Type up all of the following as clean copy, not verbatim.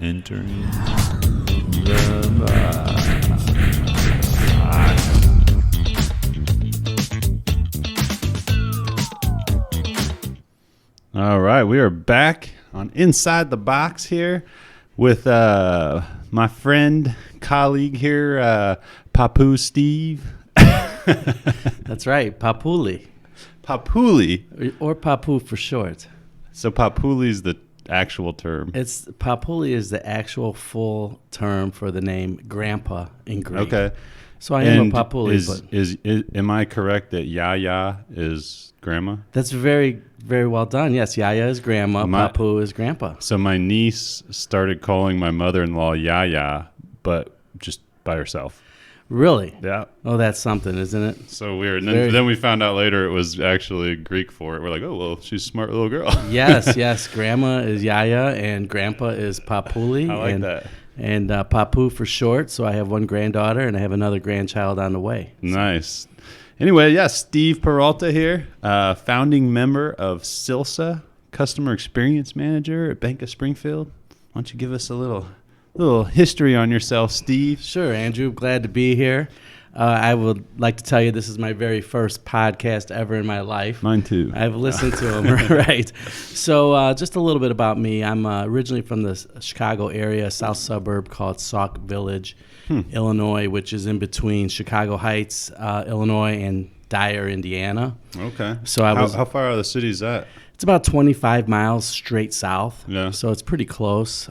Entering the box. All right, we are back on Inside the Box here with my friend, colleague here, Papu Steve. That's right, Papuli. Papuli? Or Papu for short. So Papuli is the actual term. Papuli is the actual full term for the name Grandpa in Greek. Okay. So I am a Papuli. Am I correct that Yaya is grandma? That's very, very well done. Yes, Yaya is grandma, Papu is grandpa. So my niece started calling my mother-in-law Yaya, but just by herself. Really? Yeah. Oh, that's something, isn't it? So weird. And then we found out later it was actually Greek for it. We're like, oh, well, she's a smart little girl. Yes. Grandma is Yaya and grandpa is Papuli. I like that. And Papu for short. So I have one granddaughter and I have another grandchild on the way. Nice. Anyway, Steve Peralta here, founding member of CILCSA, Customer Experience Manager at Bank of Springfield. Why don't you give us a little history on yourself, Steve? Sure, Andrew. Glad to be here. I would like to tell you this is my very first podcast ever in my life. Mine too. I've listened to them, right. So just a little bit about me. I'm originally from the Chicago area, south suburb called Sauk Village, Illinois, which is in between Chicago Heights, Illinois, and Dyer, Indiana. Okay. So how far out of the city is that? It's about 25 miles straight south. Yeah. So it's pretty close.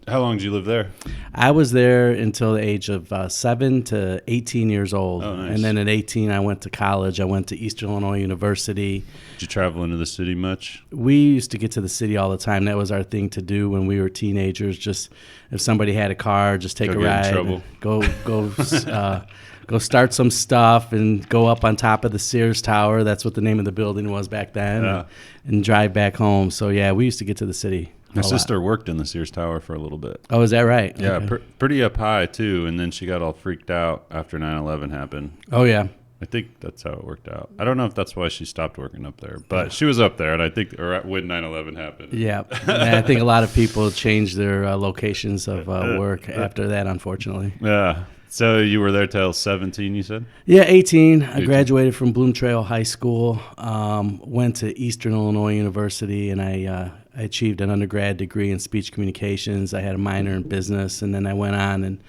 How long did you live there? I was there until the age of 7 to 18 years old. Oh, nice. And then at 18, I went to college. I went to Eastern Illinois University. Did you travel into the city much? We used to get to the city all the time. That was our thing to do when we were teenagers. Just if somebody had a car, just take a ride. Go start some stuff and go up on top of the Sears Tower. That's what the name of the building was back then. Yeah. And drive back home. So, we used to get to the city. My sister worked in the Sears Tower for a little bit. Oh, is that right? Yeah, Okay. pretty up high, too. And then she got all freaked out after 9/11 happened. Oh, yeah. I think that's how it worked out. I don't know if that's why she stopped working up there, but she was up there, and I think when 9/11 happened. Yeah, and I think a lot of people changed their locations of work after that, unfortunately. Yeah. So you were there till 17, you said? Yeah, 18. I graduated from Bloom Trail High School, went to Eastern Illinois University, and I achieved an undergrad degree in speech communications. I had a minor in business, and then I went on and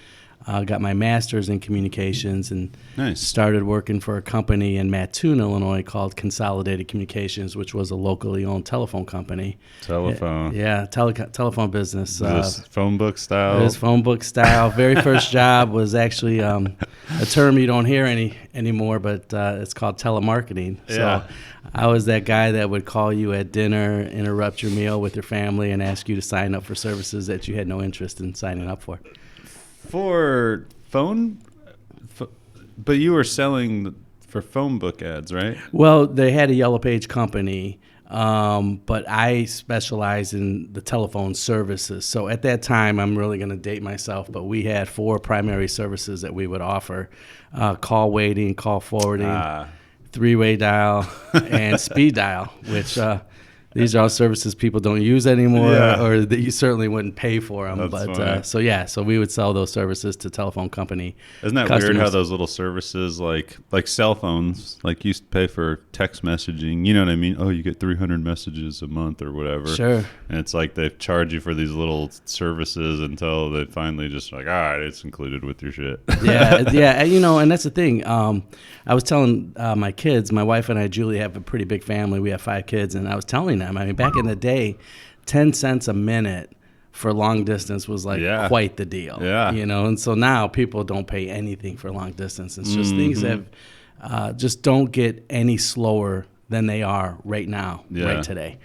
got my master's in communications and started working for a company in Mattoon, Illinois called Consolidated Communications, which was a locally owned telephone company. Telephone. Yeah, telephone business. Is this phone book style? It is phone book style. Very first job was actually a term you don't hear anymore, but it's called telemarketing. So I was that guy that would call you at dinner, interrupt your meal with your family, and ask you to sign up for services that you had no interest in signing up for. For phone, but you were selling for phone book ads, right? Well, they had a Yellow Page company, but I specialize in the telephone services. So at that time, I'm really going to date myself, but we had 4 primary services that we would offer: call waiting, call forwarding, three-way dial, and speed dial, which these are all services people don't use anymore, or that you certainly wouldn't pay for them. That's so we would sell those services to telephone company. Isn't that customers. weird how those little services like cell phones, like you used to pay for text messaging, you know what I mean? Oh, you get 300 messages a month or whatever. Sure. And it's like they charge you for these little services until they finally just like, all right, it's included with your shit. Yeah, and that's the thing. I was telling my kids, my wife and I, Julie, have a pretty big family. We have 5 kids, and I was telling them, I mean, back in the day, 10 cents a minute for long distance was like quite the deal. Yeah. And so now people don't pay anything for long distance. It's just things have just don't get any slower than they are right now, right today.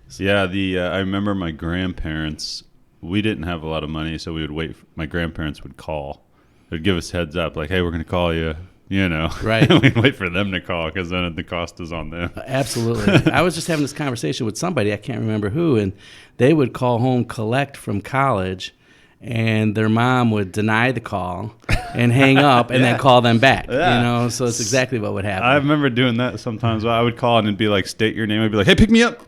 So. Yeah, I remember my grandparents, we didn't have a lot of money, so we would wait. My grandparents would call. They'd give us heads up, like, hey, we're going to call you. Right. We'd wait for them to call because then the cost is on them. Absolutely. I was just having this conversation with somebody, I can't remember who, and they would call home collect from college, and their mom would deny the call and hang up and then call them back. So it's exactly what would happen. I remember doing that sometimes. I would call and it'd be like, state your name. I'd be like, hey, pick me up.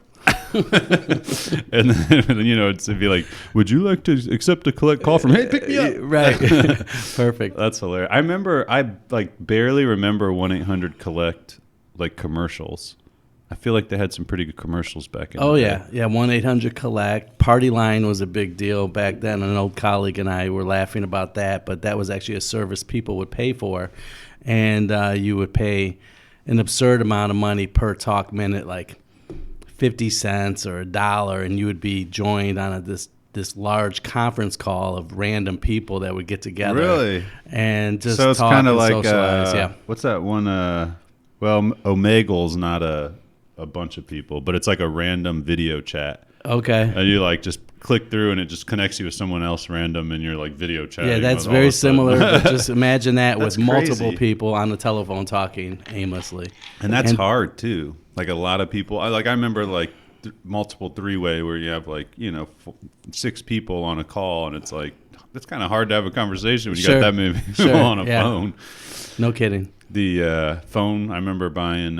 And then, it'd be like, would you like to accept a collect call from, hey, pick me up? Right. Perfect. That's hilarious. I barely remember 1-800-COLLECT, like, commercials. I feel like they had some pretty good commercials back in the day. Yeah. 1-800-COLLECT. Party line was a big deal back then. An old colleague and I were laughing about that, but that was actually a service people would pay for. And you would pay an absurd amount of money per talk minute, like 50 cents or $1, and you would be joined on this large conference call of random people that would get together. Really? And just so it's talk kind of and like, socialize. What's that one? Omegle's not a bunch of people, but it's like a random video chat. Okay. And you like just click through and it just connects you with someone else random and you're like video chatting. Yeah, that's very similar. But just imagine that with multiple crazy. people on the telephone talking aimlessly. And that's hard too. Like a lot of people, I remember like multiple three-way where you have like, 6 people on a call, and it's like, it's kind of hard to have a conversation when you got that many people on a phone. No kidding. The phone, I remember buying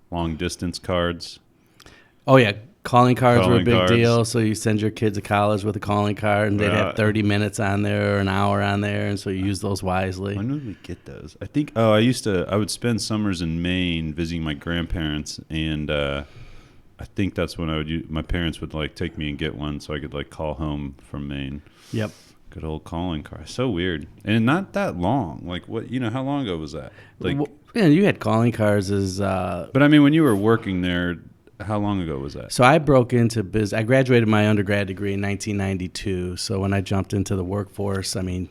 long distance cards. Oh yeah, calling cards were a big deal. So you send your kids to college with a calling card, and they'd have 30 minutes on there or an hour on there, and so you use those wisely. When did we get those? I think I would spend summers in Maine visiting my grandparents, and I think that's when my parents would like take me and get one so I could like call home from Maine. Yep. Good old calling card. So weird. And not that long. Like what, how long ago was that? Like, you had calling cards as but I mean, when you were working there, how long ago was that? So I broke into business. I graduated my undergrad degree in 1992. So when I jumped into the workforce, I mean,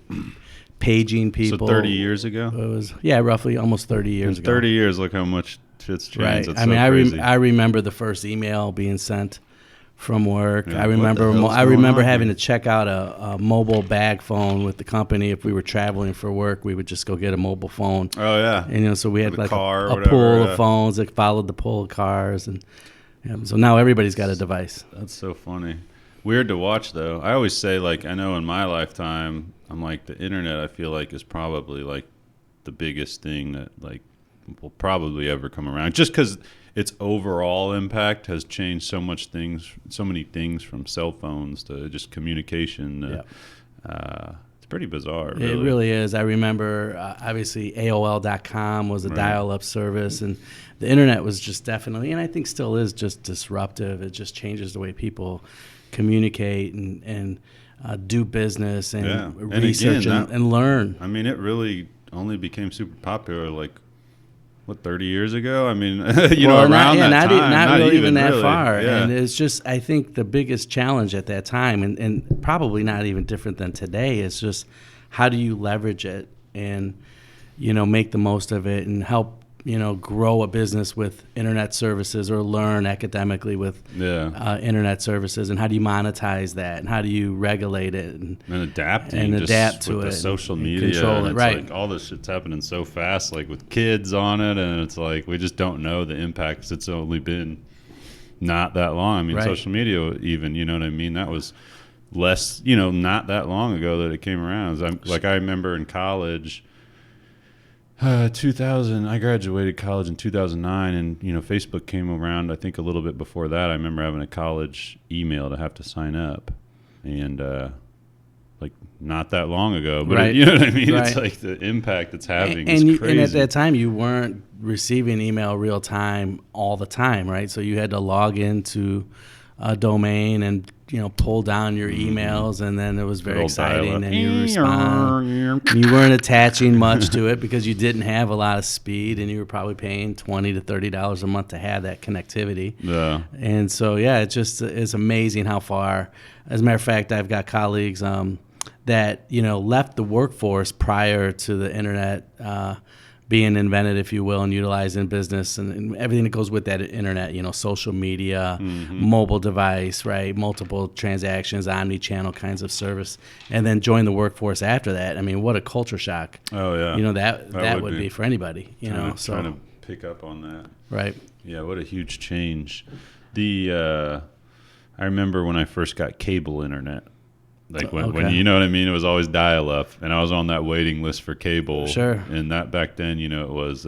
paging people. So 30 years ago? It was, roughly almost 30 years ago. 30 years, look how much shit's changed. Right. That's crazy. I remember the first email being sent from work. Yeah, I remember having to check out a mobile bag phone with the company. If we were traveling for work, we would just go get a mobile phone. Oh yeah. And so we had like car a pool of phones that followed the pool of cars, and so now everybody's got a device. That's so funny. Weird to watch though. I always say, like, I know in my lifetime, I'm like, the internet I feel like is probably like the biggest thing that like will probably ever come around, just because its overall impact has changed so many things from cell phones to just communication. It's pretty bizarre. Really. It really is. I remember, obviously, AOL.com was a dial-up service, and the internet was just definitely, and I think still is, just disruptive. It just changes the way people communicate and do business and research and learn. I mean, it really only became super popular like, 30 years ago? I mean, around that time. Not really even that really far. Yeah. And it's just, I think the biggest challenge at that time, and probably not even different than today, is just how do you leverage it and, make the most of it and help, grow a business with internet services or learn academically with internet services, and how do you monetize that and how do you regulate it and adapt to with it, the social media, control it, it's right? Like all this shit's happening so fast, like with kids on it, and it's like we just don't know the impact 'cause it's only been not that long. I mean, social media, even, you know what I mean? That was less, not that long ago that it came around. I remember in college. 2000, I graduated college in 2009, and Facebook came around. I think a little bit before that. I remember having a college email to have to sign up, and like not that long ago. But you know what I mean? Right. It's like the impact it's having is crazy. And at that time, you weren't receiving email real time all the time, right? So you had to log into a domain and pull down your emails, and then it was very exciting, and you respond. You weren't attaching much to it because you didn't have a lot of speed, and you were probably paying $20 to $30 a month to have that connectivity. Yeah. And so it's amazing how far. As a matter of fact, I've got colleagues that left the workforce prior to the internet being invented, if you will, and utilized in business and everything that goes with that internet, social media, mobile device, right, multiple transactions, omni-channel kinds of service, and then join the workforce after that. I mean, what a culture shock. Oh, yeah. That would be for anybody, trying to pick up on that. Right. Yeah, what a huge change. I remember when I first got cable internet. Like when you know what I mean, it was always dial-up, and I was on that waiting list for cable. Sure. And that back then, it was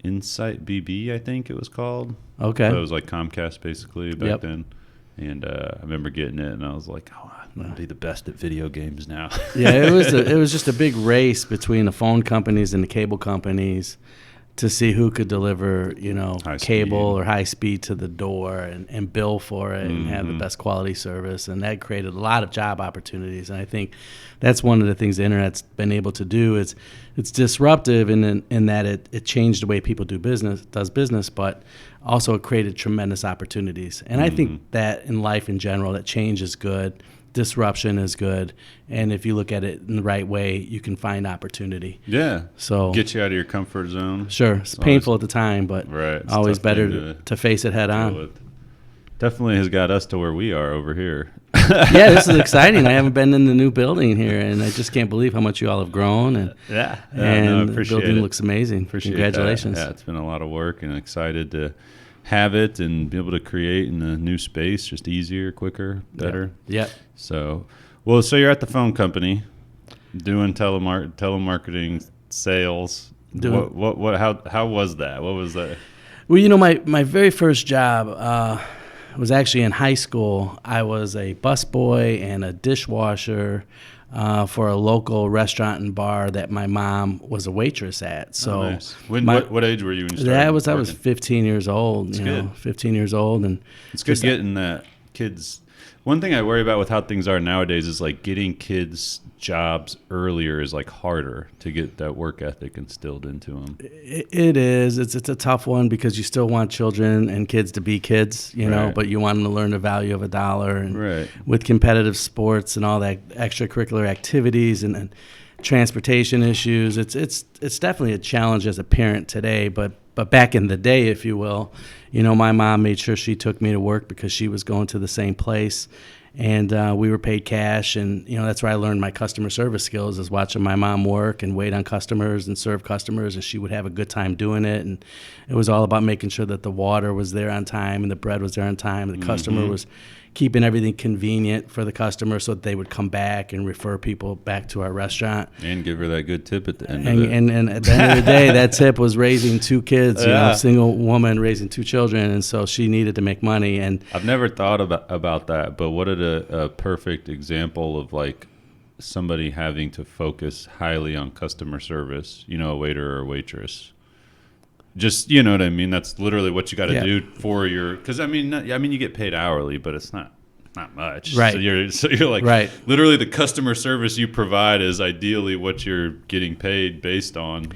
Insight BB, I think it was called. Okay. So it was like Comcast basically back then. And I remember getting it, and I was like, "Oh, I'm gonna be the best at video games now." Yeah, it was just a big race between the phone companies and the cable companies to see who could deliver, cable or high speed to the door and bill for it and have the best quality service. And that created a lot of job opportunities. And I think that's one of the things the internet's been able to do. Is it's disruptive in that it changed the way people does business, but also it created tremendous opportunities. And I think that in life in general, that change is good. Disruption is good, and if you look at it in the right way, you can find opportunity. Yeah. So get you out of your comfort zone. Sure, it's painful at the time, but always better to face it head on. Definitely has got us to where we are over here. Yeah, this is exciting. I haven't been in the new building here, and I just can't believe how much you all have grown. And the building looks amazing. Congratulations. Yeah, it's been a lot of work, and excited to have it and be able to create in the new space just easier, quicker, better. Yeah. So you're at the phone company doing telemarketing sales. How was that? What was that? Well, my very first job was actually in high school. I was a busboy and a dishwasher for a local restaurant and bar that my mom was a waitress at. So, nice. What age were you when you started? I was 15 years old. 15 years old, and it's good getting that kids. One thing I worry about with how things are nowadays is like getting kids jobs earlier is like harder to get that work ethic instilled into them. It is. It's a tough one because you still want children and kids to be kids, but you want them to learn the value of $1. And with competitive sports and all that extracurricular activities and transportation issues, it's definitely a challenge as a parent today. But back in the day, if you will, my mom made sure she took me to work because she was going to the same place. And we were paid cash, and that's where I learned my customer service skills, is watching my mom work and wait on customers and serve customers, and she would have a good time doing it. And it was all about making sure that the water was there on time and the bread was there on time, and the customer was keeping everything convenient for the customer so that they would come back and refer people back to our restaurant. And give her that good tip at the end of it. And at the end of the day, that tip was raising 2 kids, a single woman raising 2 children, and so she needed to make money. And I've never thought about that, but what a perfect example of like somebody having to focus highly on customer service, a waiter or a waitress. Just, you know what I mean? That's literally what you got to do for your, because I mean, you get paid hourly, but it's not much. Right. So you're like, literally the customer service you provide is ideally what you're getting paid based on.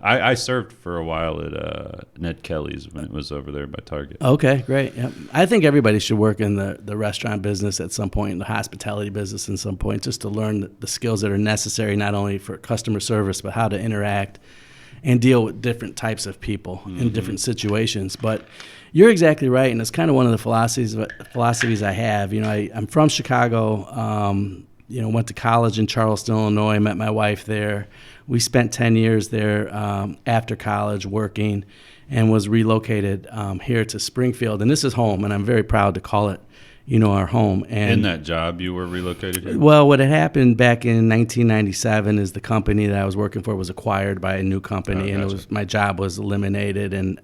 I served for a while at Ned Kelly's when it was over there by Target. Okay, great. Yep. I think everybody should work in the restaurant business at some point, in the hospitality business at some point, just to learn the skills that are necessary, not only for customer service, but how to interact and deal with different types of people in different situations. But you're exactly right, and it's kind of one of the philosophies I have. I'm from Chicago. Went to college in Charleston, Illinois. Met my wife there. We spent 10 years there after college working, and was relocated here to Springfield. And this is home, and I'm very proud to call it our home. And in that job, you were relocated here? Well, what had happened back in 1997 is the company that I was working for was acquired by a new company, and my job was eliminated, and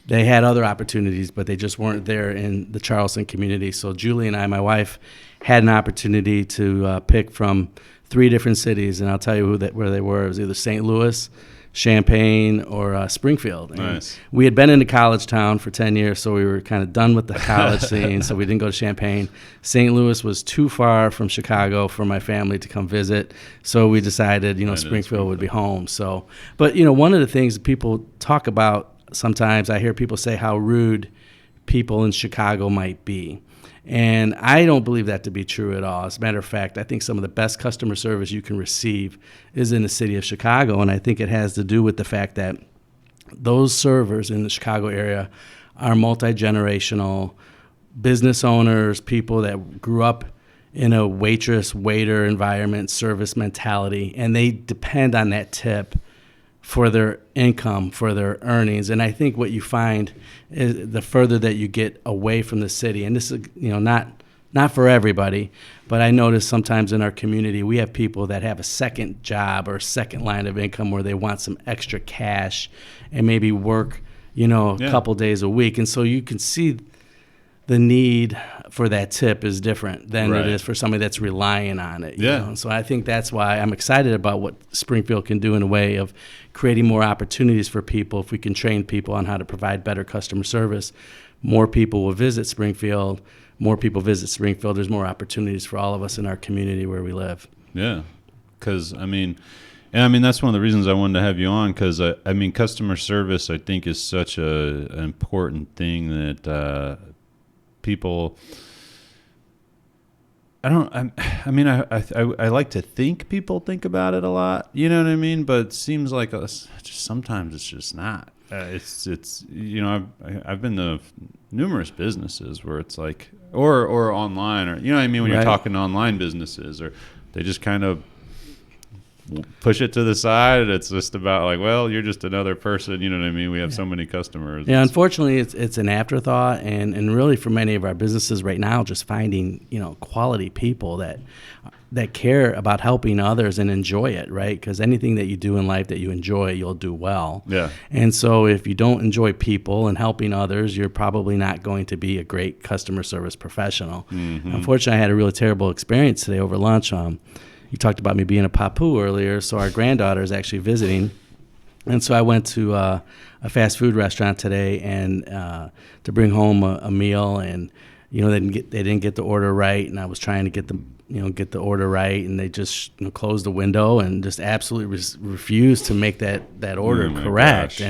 they had other opportunities, but they just weren't there in the Charleston community. So Julie and I, my wife, had an opportunity to pick from 3 different cities, and I'll tell you where they were. It was either St. Louis, Champaign, or Springfield. And nice. We had been in the college town for 10 years, so we were kind of done with the college scene, so we didn't go to Champaign. St. Louis was too far from Chicago for my family to come visit, so we decided, Springfield would be home. So, but, one of the things that people talk about sometimes, I hear people say how rude people in Chicago might be. And I don't believe that to be true at all. As a matter of fact, I think some of the best customer service you can receive is in the city of Chicago, and I think it has to do with the fact that those servers in the Chicago area are multi-generational business owners, people that grew up in a waiter environment, service mentality, and they depend on that tip for their income, for their earnings. And I think what you find is the further that you get away from the city, and this is not not for everybody, but I notice sometimes in our community we have people that have a second job or second line of income where they want some extra cash and maybe work, a couple days a week. And so you can see the need for that tip is different than it is for somebody that's relying on it. So I think that's why I'm excited about what Springfield can do in a way of creating more opportunities for people. If we can train people on how to provide better customer service, more people will visit Springfield. More people visit Springfield. There's more opportunities for all of us in our community where we live. Yeah, because that's one of the reasons I wanted to have you on, because customer service I think is such an important thing that people. I like to think people think about it a lot. You know what I mean? But it seems like sometimes it's just not. I've been to numerous businesses where it's like, or online, or when you're talking to online businesses, or they just kind of push it to the side, and it's just about like, well, you're just another person. You know what I mean? We have so many customers. Yeah, unfortunately, it's an afterthought, and really for many of our businesses right now, just finding quality people that care about helping others and enjoy it, right? Because anything that you do in life that you enjoy, you'll do well. Yeah. And so if you don't enjoy people and helping others, you're probably not going to be a great customer service professional. Mm-hmm. Unfortunately, I had a really terrible experience today over lunch. You talked about me being a papu earlier, so our granddaughter is actually visiting. And so I went to a fast food restaurant today and to bring home a meal, and they didn't get the order right, and I was trying to get the order right, and they just closed the window and just absolutely refused to make that order correct.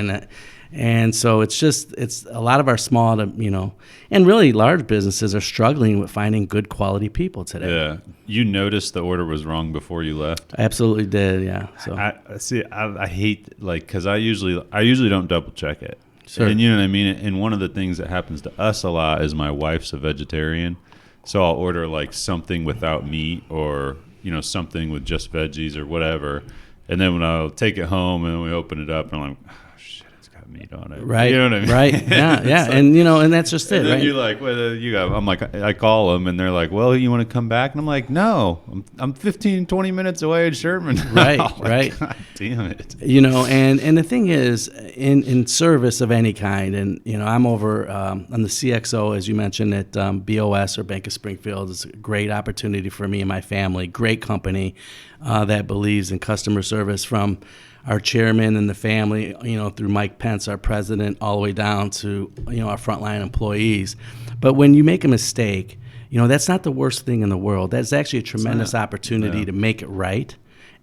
And so it's a lot of our small to and really large businesses are struggling with finding good quality people today. Yeah, you noticed the order was wrong before you left? I absolutely did. Yeah. So I hate because I usually don't double check it. Sure. And you know what I mean. And one of the things that happens to us a lot is my wife's a vegetarian. So I'll order like something without meat, or something with just veggies or whatever, and then when I'll take it home and we open it up and I'm like, oh shit, it's got meat on it. Right. You know what I mean? Right. Yeah. Yeah. Like, and that's just it. And then right. you're like, well, I'm like, I call them and they're like, well, you want to come back? And I'm like, no, I'm 15, 20 minutes away in Sherman. Right. Like, right. God damn it. And the thing is, in service of any kind, and I'm over on the CXO, as you mentioned, at BOS or Bank of Springfield. It's a great opportunity for me and my family. Great company that believes in customer service, from our chairman and the family, through Mike Pence, our president, all the way down to our frontline employees. But when you make a mistake, that's not the worst thing in the world. That's actually a tremendous opportunity to make it right.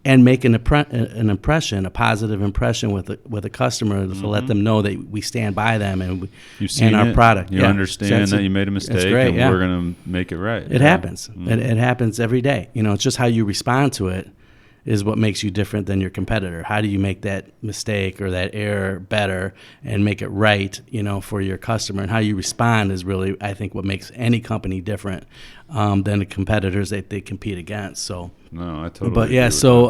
And make an impression, a positive impression with a customer, to let them know that we stand by them and our product. You understand that you made a mistake, great, and we're going to make it right. It happens. It happens every day. It's just how you respond to it is what makes you different than your competitor. How do you make that mistake or that error better and make it right, for your customer? And how you respond is really, I think, what makes any company different than the competitors that they compete against. So. No, I totally. But yeah, so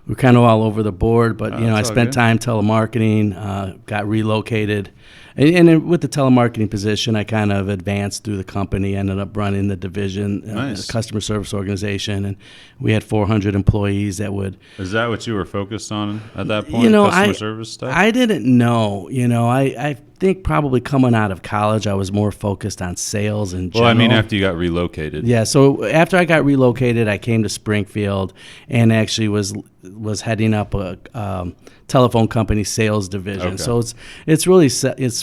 we're kind of all over the board. But I spent time telemarketing, got relocated, and then with the telemarketing position, I kind of advanced through the company. Ended up running the division, nice. The customer service organization, and we had 400 employees that would. Is that what you were focused on at that point? Customer service stuff. I didn't know. I think probably coming out of college, I was more focused on sales and general. Well, after you got relocated. Yeah, so after I got relocated, I came to Springfield and actually was heading up a telephone company sales division. Okay. So it's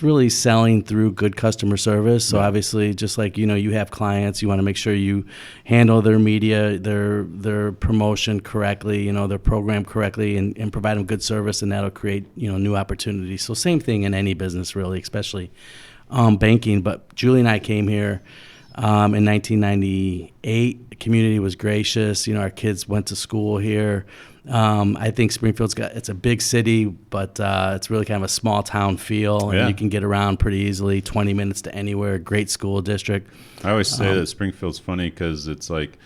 really selling through good customer service. So obviously, just like you have clients, you want to make sure you handle their media, their promotion correctly, their program correctly, and provide them good service, and that'll create new opportunities. So same thing in any business, really, especially banking. But Julie and I came here in 1998. The community was gracious. Our kids went to school here. I think it's a big city, but it's really kind of a small town feel, and you can get around pretty easily, 20 minutes to anywhere. Great school district. I always say that Springfield's funny because it's like,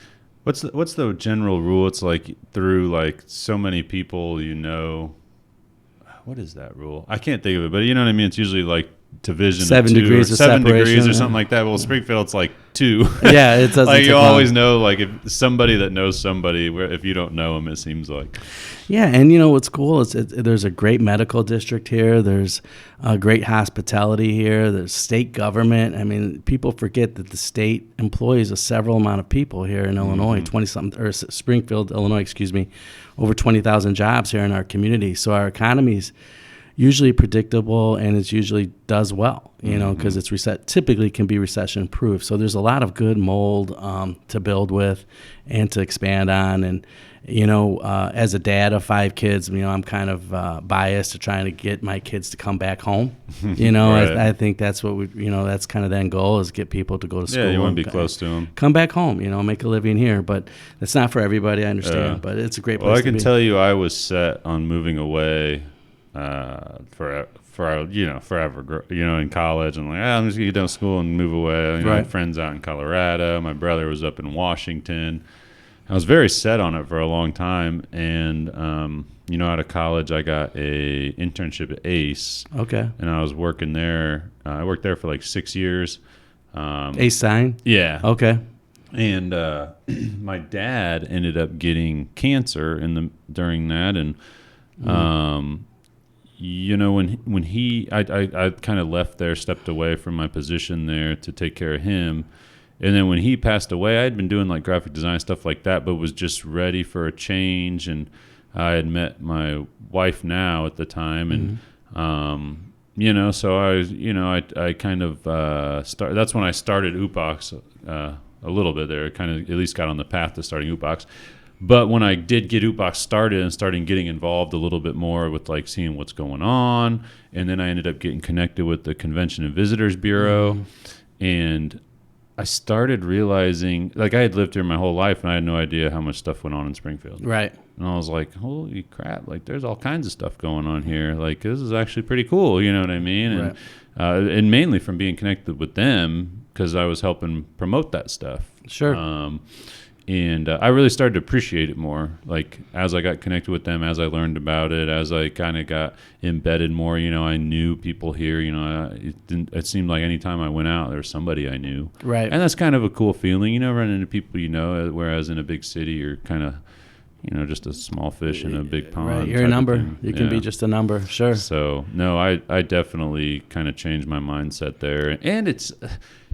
what's the general rule? It's like through like so many people, what is that rule? I can't think of it, but you know what I mean? It's usually like division 7 degrees of 7 separation, degrees or something like that. Well, Springfield's like 2. Yeah, it doesn't. Like you always know, like if somebody that knows somebody, where if you don't know them, it seems like. Yeah, and what's cool is there's a great medical district here. There's a great hospitality here. There's state government. I mean, people forget that the state employs a several amount of people here in Illinois, 20-something, or Springfield, Illinois, excuse me, over 20,000 jobs here in our community. So our economy's usually predictable, and it usually does well, because it's typically can be recession proof. So there's a lot of good mold to build with and to expand on. And as a dad of 5 kids, I'm kind of biased to trying to get my kids to come back home. Right. I think that's what that's kind of the end goal, is get people to go to school. Yeah, you want to be close to them. Come back home, make a living here. But that's not for everybody, I understand. But it's a great place to be. Well, I can tell you I was set on moving away forever, in college. I'm like, I'm just going to get done with school and move away. I had friends out in Colorado. My brother was up in Washington. I was very set on it for a long time, and out of college, I got a internship at ACE. Okay. And I was working there. I worked there for like 6 years. ACE sign? Yeah. Okay. And my dad ended up getting cancer during that, and when I kind of left there, stepped away from my position there to take care of him. And then when he passed away, I had been doing like graphic design stuff like that, but was just ready for a change. And I had met my wife now at the time, and so I was, I kind of that's when I started Upox a little bit there. Kind of at least got on the path to starting Upox. But when I did get Upox started and started getting involved a little bit more with like seeing what's going on, and then I ended up getting connected with the Convention and Visitors Bureau, and I started realizing, like, I had lived here my whole life, and I had no idea how much stuff went on in Springfield. Right. And I was like, holy crap, like, there's all kinds of stuff going on here. Like, this is actually pretty cool, you know what I mean? Right. And mainly from being connected with them, because I was helping promote that stuff. Sure. And I really started to appreciate it more, like, as I got connected with them, as I learned about it, as I kind of got embedded more. I knew people here. It seemed like any time I went out, there was somebody I knew. Right. And that's kind of a cool feeling, running into people whereas in a big city, you're kind of, just a small fish in a big pond. Right. You're a number. You can be just a number. Sure. So, no, I definitely kind of changed my mindset there. And it's,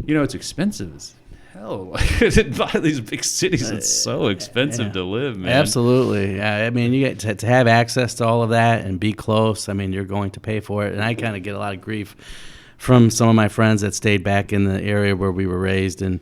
it's expensive as hell. Like, in these big cities, it's so expensive to live, man. Absolutely. Yeah. I mean, you get to have access to all of that and be close. I mean, you're going to pay for it. And I kind of get a lot of grief from some of my friends that stayed back in the area where we were raised. And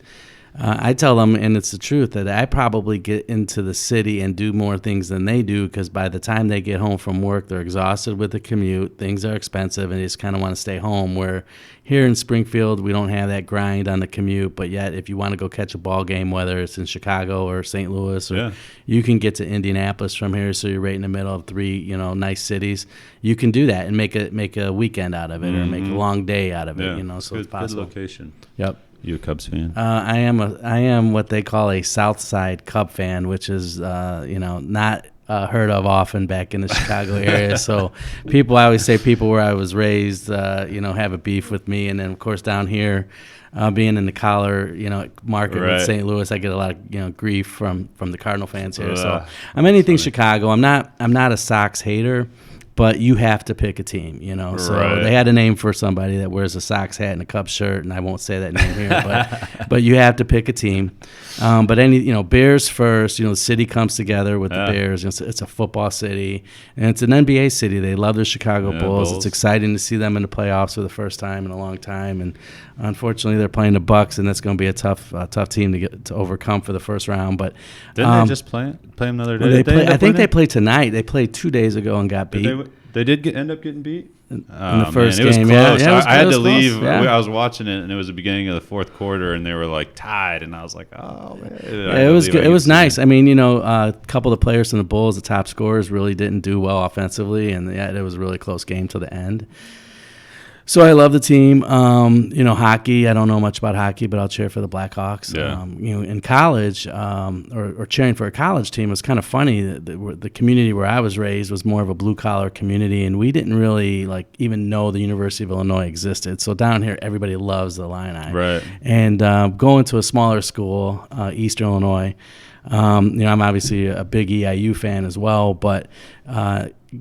I tell them, and it's the truth, that I probably get into the city and do more things than they do, because by the time they get home from work, they're exhausted with the commute. Things are expensive, and they just kind of want to stay home. Where here in Springfield, we don't have that grind on the commute, but yet if you want to go catch a ball game, whether it's in Chicago or St. Louis, or you can get to Indianapolis from here, so you're right in the middle of 3 nice cities. You can do that and make a weekend out of it, or make a long day out of it. So it's possible. Good location. Yep. You a Cubs fan? I am what they call a South Side Cub fan, which is not heard of often back in the Chicago area. So I always say people where I was raised, have a beef with me, and then of course down here, being in the collar, market with St. Louis, I get a lot of grief from the Cardinal fans here. So I'm anything Chicago. I'm not a Sox hater. But you have to pick a team, So they had a name for somebody that wears a Sox hat and a Cubs shirt, and I won't say that name here. But you have to pick a team. But Bears first. The city comes together with the Bears. It's a football city, and it's an NBA city. They love the Chicago Bulls. It's exciting to see them in the playoffs for the first time in a long time. And unfortunately, they're playing the Bucks, and that's going to be a tough team to overcome for the first round. But didn't they just play them the other day? I think they played tonight. They played 2 days ago and got beat. They did end up getting beat in the first game. It was close. I had to leave. Yeah. I was watching it, and it was the beginning of the fourth quarter, and they were like tied, and I was like, "Oh man!" It was good. It was nice. I mean, a couple of the players from the Bulls, the top scorers, really didn't do well offensively, and it was a really close game to the end. So I love the team. Hockey. I don't know much about hockey, but I'll cheer for the Blackhawks. Yeah. In college, or cheering for a college team was kind of funny. The community where I was raised was more of a blue collar community, and we didn't really even know the University of Illinois existed. So down here, everybody loves the Illini. Right. And going to a smaller school, Eastern Illinois. I'm obviously a big EIU fan as well, but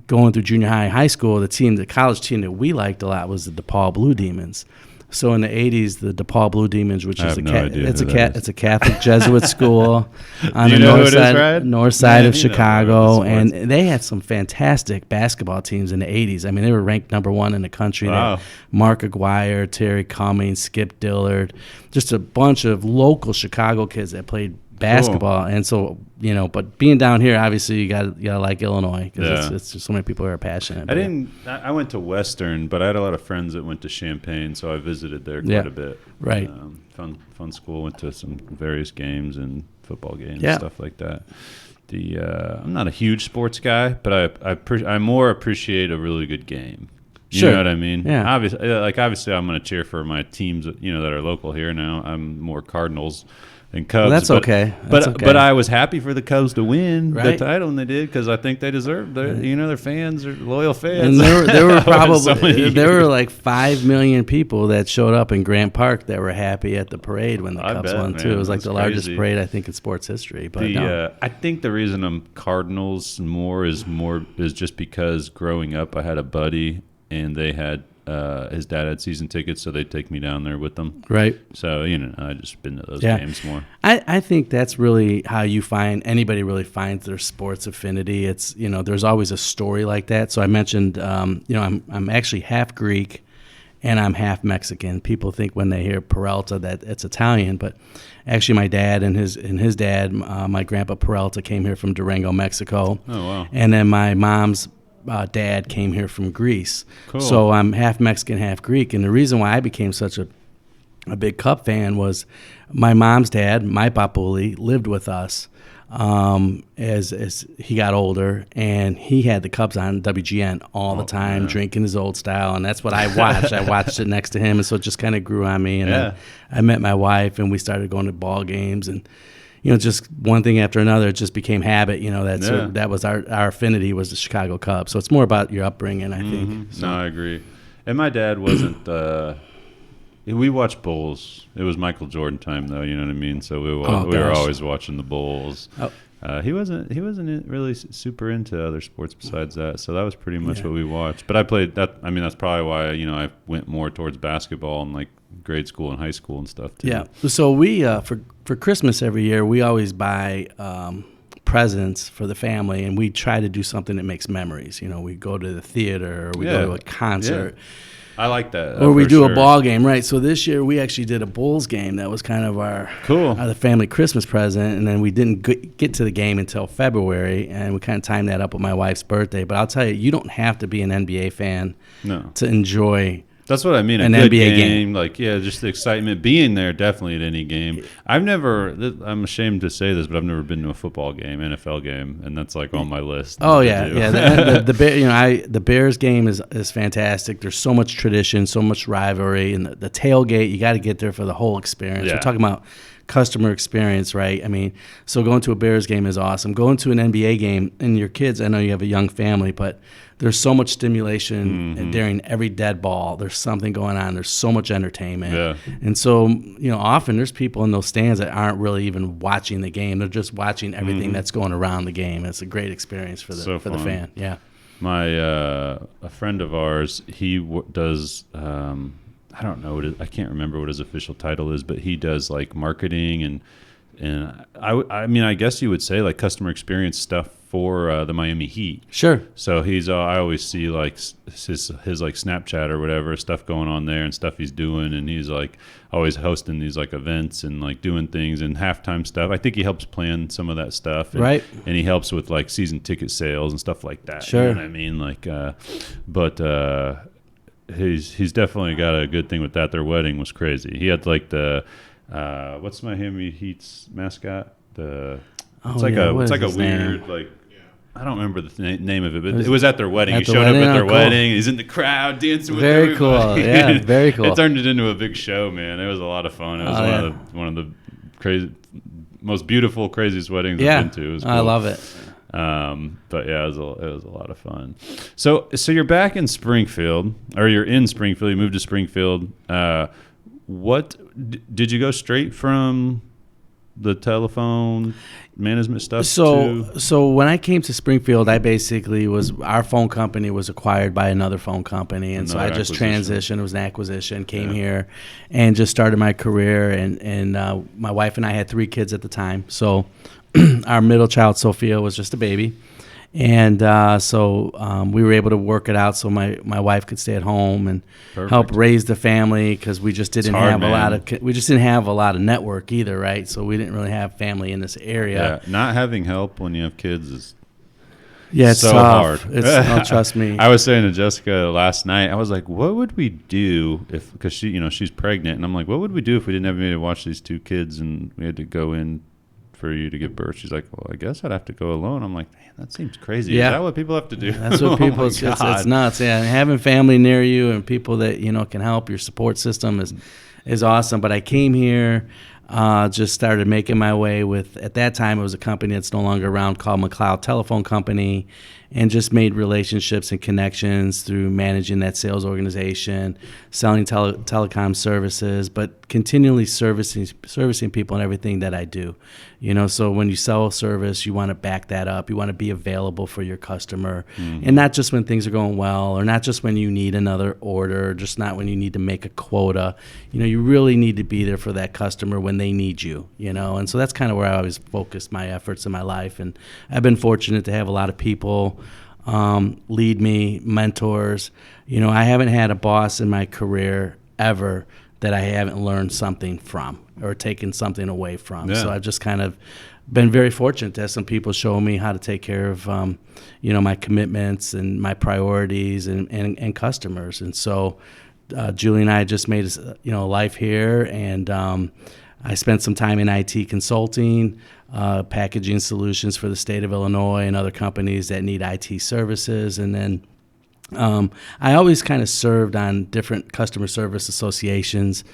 going through junior high, high school, the college team that we liked a lot was the DePaul Blue Demons. So in the 80s, the DePaul Blue Demons, which is it's a Catholic Jesuit school on the north side of Chicago, and they had some fantastic basketball teams in the 80s. I mean, they were ranked number 1 in the country. Wow. Mark Aguirre, Terry Cummings, Skip Dillard, just a bunch of local Chicago kids that played basketball. Cool. And so, but being down here, obviously you gotta like Illinois because it's just so many people who are passionate. I went to Western, but I had a lot of friends that went to Champaign, so I visited there quite a bit. Right. Fun school. Went to some various games and football games, stuff like that. I'm not a huge sports guy, but I more appreciate a really good game. You know what I mean? Yeah. Obviously, I'm going to cheer for my teams, that are local here now. I'm more Cardinals and Cubs. Well, that's okay. But I was happy for the Cubs to win the Right. title, and they did because I think they deserved it. Their fans are loyal fans. And there were probably like 5 million people that showed up in Grant Park that were happy at the parade when the Cubs won too. It was like the largest parade I think in sports history. But I think the reason I'm Cardinals more is just because growing up I had a buddy and they had. His dad had season tickets, so they'd take me down there with them. Right. So, I just been to those games more. I think that's really how anybody really finds their sports affinity. It's, there's always a story like that. So I mentioned, I'm actually half Greek and I'm half Mexican. People think when they hear Peralta that it's Italian, but actually my dad and his dad, my grandpa Peralta came here from Durango, Mexico. Oh, wow. And then my mom's dad came here from Greece. Cool. So I'm half Mexican, half Greek. And the reason why I became such a big Cup fan was my mom's dad, my papuli, lived with us as he got older, and he had the Cubs on WGN all the time, drinking his old style, and that's what I watched. I watched it next to him, and so it just kind of grew on me. And then I met my wife, and we started going to ball games, and just one thing after another, it just became habit. That was our affinity was the Chicago Cubs. So it's more about your upbringing, I think. So. No, I agree. And my dad wasn't. We watched Bulls. It was Michael Jordan time, though. You know what I mean. So we were always watching the Bulls. Oh. He wasn't really super into other sports besides that. So that was pretty much what we watched. But I played that. I mean, that's probably why I went more towards basketball and like grade school and high school and stuff too. Yeah. So we for Christmas every year we always buy presents for the family, and we try to do something that makes memories. We go to the theater, or we go to a concert. Yeah. I like that. Or we do a ball game, right? So this year we actually did a Bulls game. That was kind of our the family Christmas present, and then we didn't get to the game until February, and we kind of timed that up with my wife's birthday. But I'll tell you, you don't have to be an NBA fan to enjoy. That's what I mean. An good NBA game. Just the excitement, being there definitely at any game. I'm ashamed to say this, but I've never been to a football game, NFL game, and that's like on my list. Oh yeah. The Bears game is fantastic. There's so much tradition, so much rivalry, and the tailgate. You got to get there for the whole experience. We're talking about customer experience, right? I mean, so going to a Bears game is awesome. Going to an NBA game, and your kids, I know you have a young family, but there's so much stimulation during every dead ball. There's something going on. There's so much entertainment. Yeah. And so, often there's people in those stands that aren't really even watching the game. They're just watching everything that's going around the game. It's a great experience for the fan. Yeah. My a friend of ours, he does I don't know I can't remember what his official title is, but he does like marketing and I mean I guess you would say like customer experience stuff for the Miami Heat. Sure. So he's I always see like his like Snapchat or whatever stuff going on there and stuff he's doing, and he's like always hosting these like events and like doing things and halftime stuff. I think he helps plan some of that stuff, right? And he helps with like season ticket sales and stuff like that. Sure. You know what I mean? Like, he's definitely got a good thing with that. Their wedding was crazy. He had like the what's Miami Heat's mascot? It's like a weird like I don't remember the name of it, but it was at their wedding. He showed wedding? up at their Cool. wedding. He's in the crowd dancing with Very everybody. cool. Yeah, very cool. It turned it into a big show, man. It was a lot of fun. It was one of the crazy, most beautiful, craziest weddings I've been to. It was cool. I love it. But yeah, it was a lot of fun. So you're back in Springfield, or you're in Springfield. You moved to Springfield. What did you go straight from the telephone management stuff? So when I came to Springfield, I basically our phone company was acquired by another phone company, and so I just transitioned. It was an acquisition. Came here, and just started my career. And my wife and I had 3 kids at the time. So our middle child, Sophia, was just a baby. And we were able to work it out so my wife could stay at home and help raise the family, because we just didn't have a lot of network either, right? So we didn't really have family in this area. Yeah, not having help when you have kids is it's so tough. hard. Trust me. I was saying to Jessica last night, I was like, what would we do because she's pregnant, and I'm like, what would we do if we didn't have anybody to watch these 2 kids and we had to go in for you to give birth? She's like, well, I guess I'd have to go alone. I'm like, man, that seems crazy. Yeah. Is that what people have to do? That's what people, it's nuts. Yeah. Having family near you and people that, can help, your support system is awesome. But I came here, just started making my way with, at that time, it was a company that's no longer around called McLeod Telephone Company, and just made relationships and connections through managing that sales organization, selling telecom services, but continually servicing people in everything that I do. So when you sell a service, you want to back that up. You want to be available for your customer, and not just when things are going well, or not just when you need another order, or just not when you need to make a quota. You really need to be there for that customer when they need you, and so that's kind of where I always focused my efforts in my life. And I've been fortunate to have a lot of people lead me, mentors. I haven't had a boss in my career ever that I haven't learned something from or taken something away from. Yeah. So I've just kind of been very fortunate to have some people show me how to take care of, my commitments and my priorities and customers. And so Julie and I just made a life here, and I spent some time in IT consulting, packaging solutions for the state of Illinois and other companies that need IT services. And then I always kind of served on different customer service associations,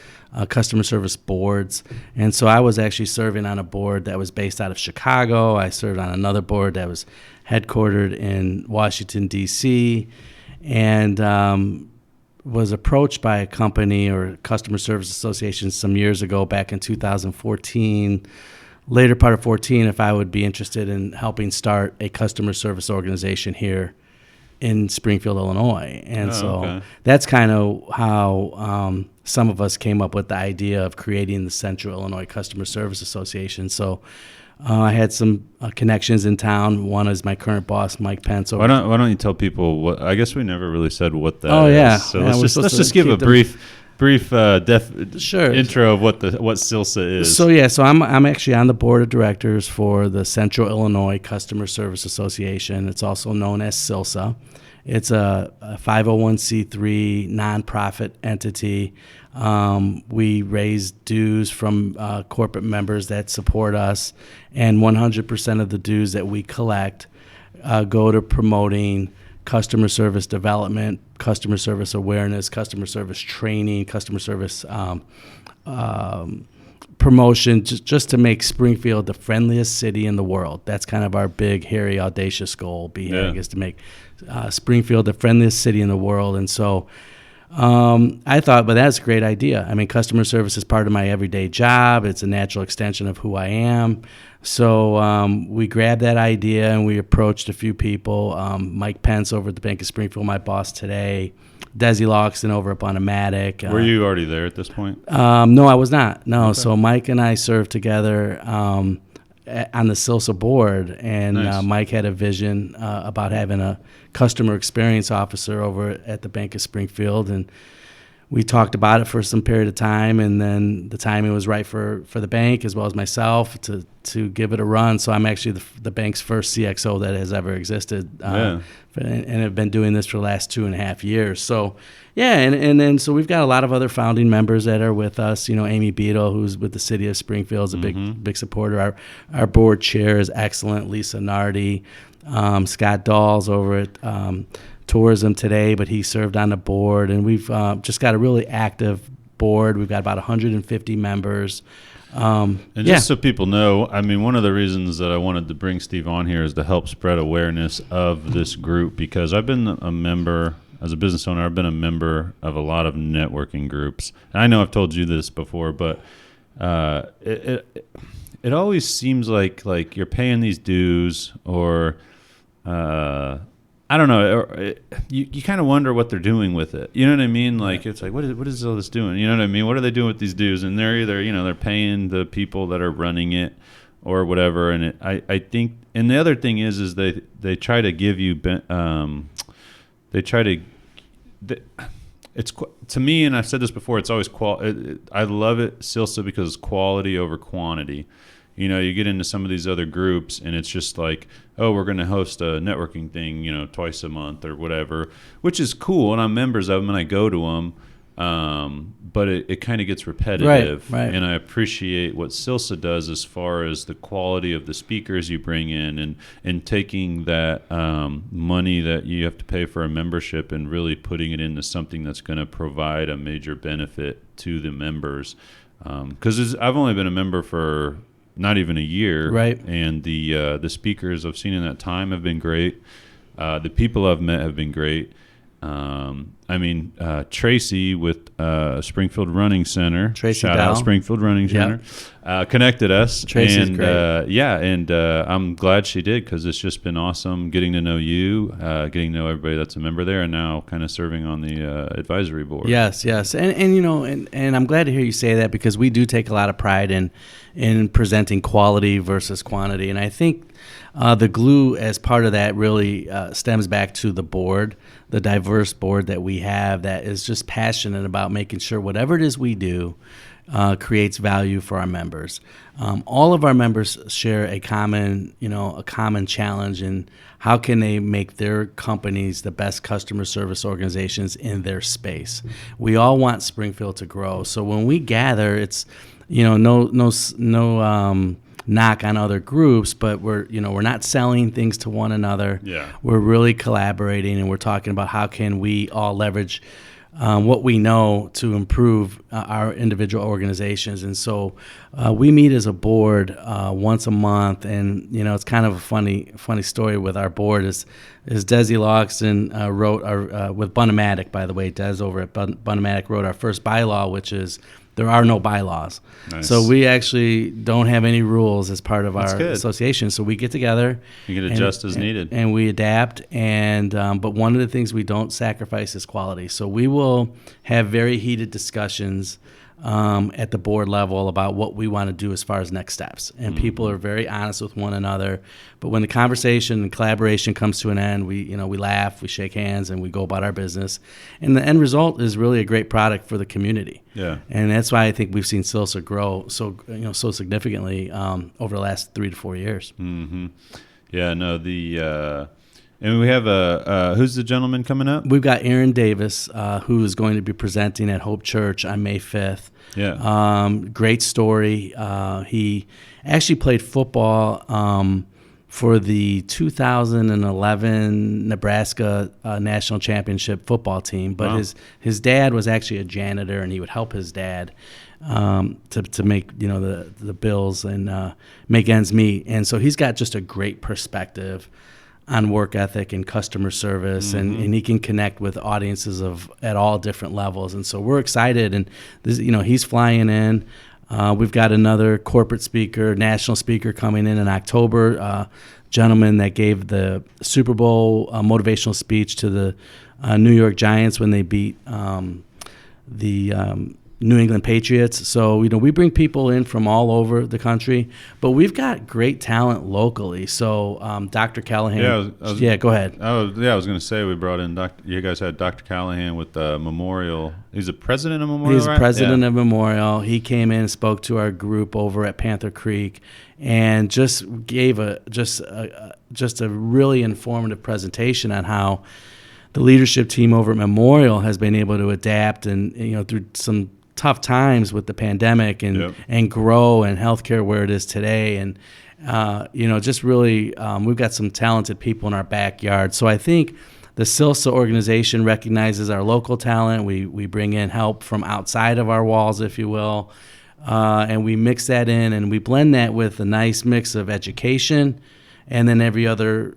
customer service boards. And so I was actually serving on a board that was based out of Chicago. I served on another board that was headquartered in Washington, D.C., and was approached by a company or customer service association some years ago, back in 2014, later part of 14, if I would be interested in helping start a customer service organization here in Springfield, Illinois. And that's kind of how some of us came up with the idea of creating the Central Illinois Customer Service Association. So I had some connections in town. One is my current boss, Mike Pence. Why don't you tell people what? I guess we never really said what that is. Oh yeah. So let's just give a brief intro of what CILCSA is. So I'm actually on the board of directors for the Central Illinois Customer Service Association. It's also known as CILCSA. It's a 501c3 nonprofit entity. We raise dues from corporate members that support us, and 100% of the dues that we collect go to promoting customer service development, customer service awareness, customer service training, customer service promotion, just to make Springfield the friendliest city in the world. That's kind of our big, hairy, audacious goal, is to make Springfield the friendliest city in the world. And so I thought, but that's a great idea. I mean, customer service is part of my everyday job. It's a natural extension of who I am. So we grabbed that idea and we approached a few people. Mike Pence over at the Bank of Springfield, my boss today. Desi Loxton over up on Amatic. Were you already there at this point? No, I was not. No, okay. So Mike and I served together on the CILCSA board, and nice. Mike had a vision about having a customer experience officer over at the Bank of Springfield, and we talked about it for some period of time, and then the timing was right for the bank as well as myself to give it a run. So I'm actually the bank's first CXO that has ever existed, and have been doing this for the last 2.5 years. So yeah, and then so we've got a lot of other founding members that are with us. Amy Beadle, who's with the city of Springfield, is a big supporter. Our board chair is excellent, Lisa Nardi. Scott Dahl's over at tourism today, but he served on the board, and we've just got a really active board. We've got about 150 members. And just so people know, I mean, one of the reasons that I wanted to bring Steve on here is to help spread awareness of this group, because I've been a member, as a business owner, I've been a member of a lot of networking groups. And I know I've told you this before, but it always seems like you're paying these dues, or I don't know, you kind of wonder what they're doing with it. You know what I mean? Like, it's like, what is all this doing? You know what I mean? What are they doing with these dues? And they're either, they're paying the people that are running it or whatever. And I think, and the other thing is they try to give you, it's, to me, and I've said this before, it's always I love it, CILCSA, because it's quality over quantity. You get into some of these other groups, and it's just like, oh, we're going to host a networking thing, twice a month or whatever, which is cool, and I'm members of them, and I go to them, but it kind of gets repetitive. Right. And I appreciate what CILCSA does as far as the quality of the speakers you bring in, and taking that money that you have to pay for a membership and really putting it into something that's going to provide a major benefit to the members. Because I've only been a member for not even a year, right? And the speakers I've seen in that time have been great. The people I've met have been great. Tracy with Springfield Running Center, shout out Springfield Running Center, connected us. Tracy's great. I'm glad she did, because it's just been awesome getting to know you, getting to know everybody that's a member there, and now kind of serving on the advisory board. Yes, and I'm glad to hear you say that, because we do take a lot of pride in presenting quality versus quantity, and I think the glue as part of that really stems back to the board, the diverse board that we have that is just passionate about making sure whatever it is we do creates value for our members. All of our members share a common challenge in how can they make their companies the best customer service organizations in their space. We all want Springfield to grow, so when we gather, it's no knock on other groups, but we're not selling things to one another. Yeah. We're really collaborating, and we're talking about how can we all leverage what we know to improve our individual organizations. And so we meet as a board once a month, and it's kind of a funny story with our board is Desi Loxton wrote with Bunamatic, by the way. Des over at Bunamatic wrote our first bylaw, which is there are no bylaws. Nice. So we actually don't have any rules as part of our association. So we get together. You can adjust as needed. And we adapt. But one of the things we don't sacrifice is quality. So we will have very heated discussions at the board level about what we want to do as far as next steps. And people are very honest with one another. But when the conversation and collaboration comes to an end, we laugh, we shake hands, and we go about our business. And the end result is really a great product for the community. Yeah. And that's why I think we've seen CILCSA grow so significantly over the last 3 to 4 years. Mm-hmm. Yeah, no, and we have who's the gentleman coming up? We've got Aaron Davis, who is going to be presenting at Hope Church on May 5th. Yeah. Great story. He actually played football for the 2011 Nebraska National Championship football team, but wow. his dad was actually a janitor, and he would help his dad to make the bills and make ends meet. And so he's got just a great perspective on work ethic and customer service, and he can connect with audiences at all different levels. And so we're excited, and this, he's flying in. We've got another corporate speaker, national speaker coming in October, gentleman that gave the Super Bowl motivational speech to the New York Giants when they beat the New England Patriots. So, we bring people in from all over the country, but we've got great talent locally. So, Dr. Callahan. Yeah, go ahead. I was going to say we brought in you guys had Dr. Callahan with Memorial. He's the president of Memorial, He's president of Memorial. He came in and spoke to our group over at Panther Creek and just gave a really informative presentation on how the leadership team over at Memorial has been able to adapt and, through some tough times with the pandemic and grow and healthcare where it is today. And, just really, we've got some talented people in our backyard. So I think the CILCSA organization recognizes our local talent. We bring in help from outside of our walls, if you will, and we mix that in and we blend that with a nice mix of education, and then every other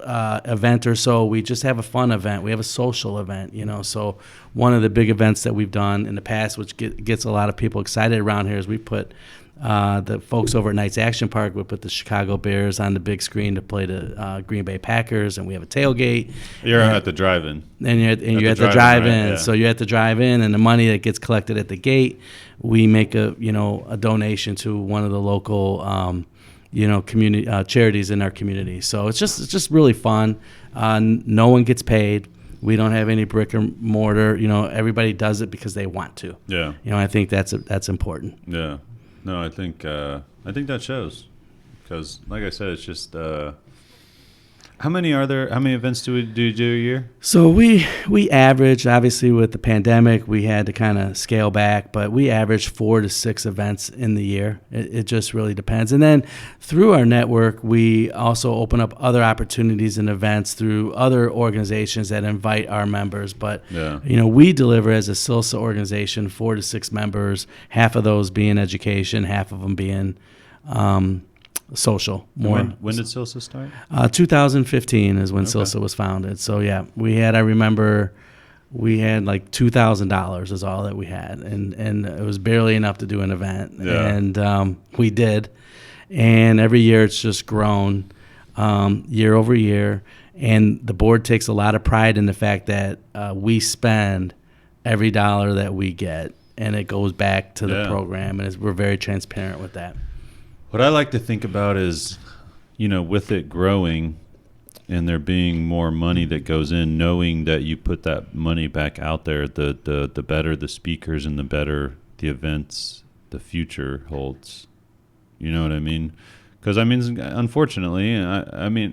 event or so, we just have a fun event. We have a social event, So one of the big events that we've done in the past, which gets a lot of people excited around here, is we put the folks over at Knights Action Park. We put the Chicago Bears on the big screen to play the Green Bay Packers, and we have a tailgate. You're at the drive-in. And you're at the drive-in. Right? Yeah. So you're at the drive-in, and the money that gets collected at the gate, we make a donation to one of the local community charities in our community. So it's just really fun. No one gets paid. We don't have any brick and mortar. Everybody does it because they want to. Yeah. I think that's important. Yeah. No, I think that shows, because like I said, it's just how many events do you do a year? So we average, obviously with the pandemic, we had to kind of scale back, but we average 4 to 6 events in the year. It just really depends. And then through our network, we also open up other opportunities and events through other organizations that invite our members. But, we deliver as a CILCSA organization 4 to 6 members, half of those being education, half of them being social. More. When did CILCSA start? 2015 is when CILCSA was founded. So I remember we had like $2,000 is all that we had, and it was barely enough to do an event. Yeah. And we did, and every year it's just grown year over year. And the board takes a lot of pride in the fact that we spend every dollar that we get, and it goes back to the program, and we're very transparent with that. What I like to think about is, with it growing and there being more money that goes in, knowing that you put that money back out there, the better the speakers and the better the events the future holds. You know what I mean? Because, unfortunately, I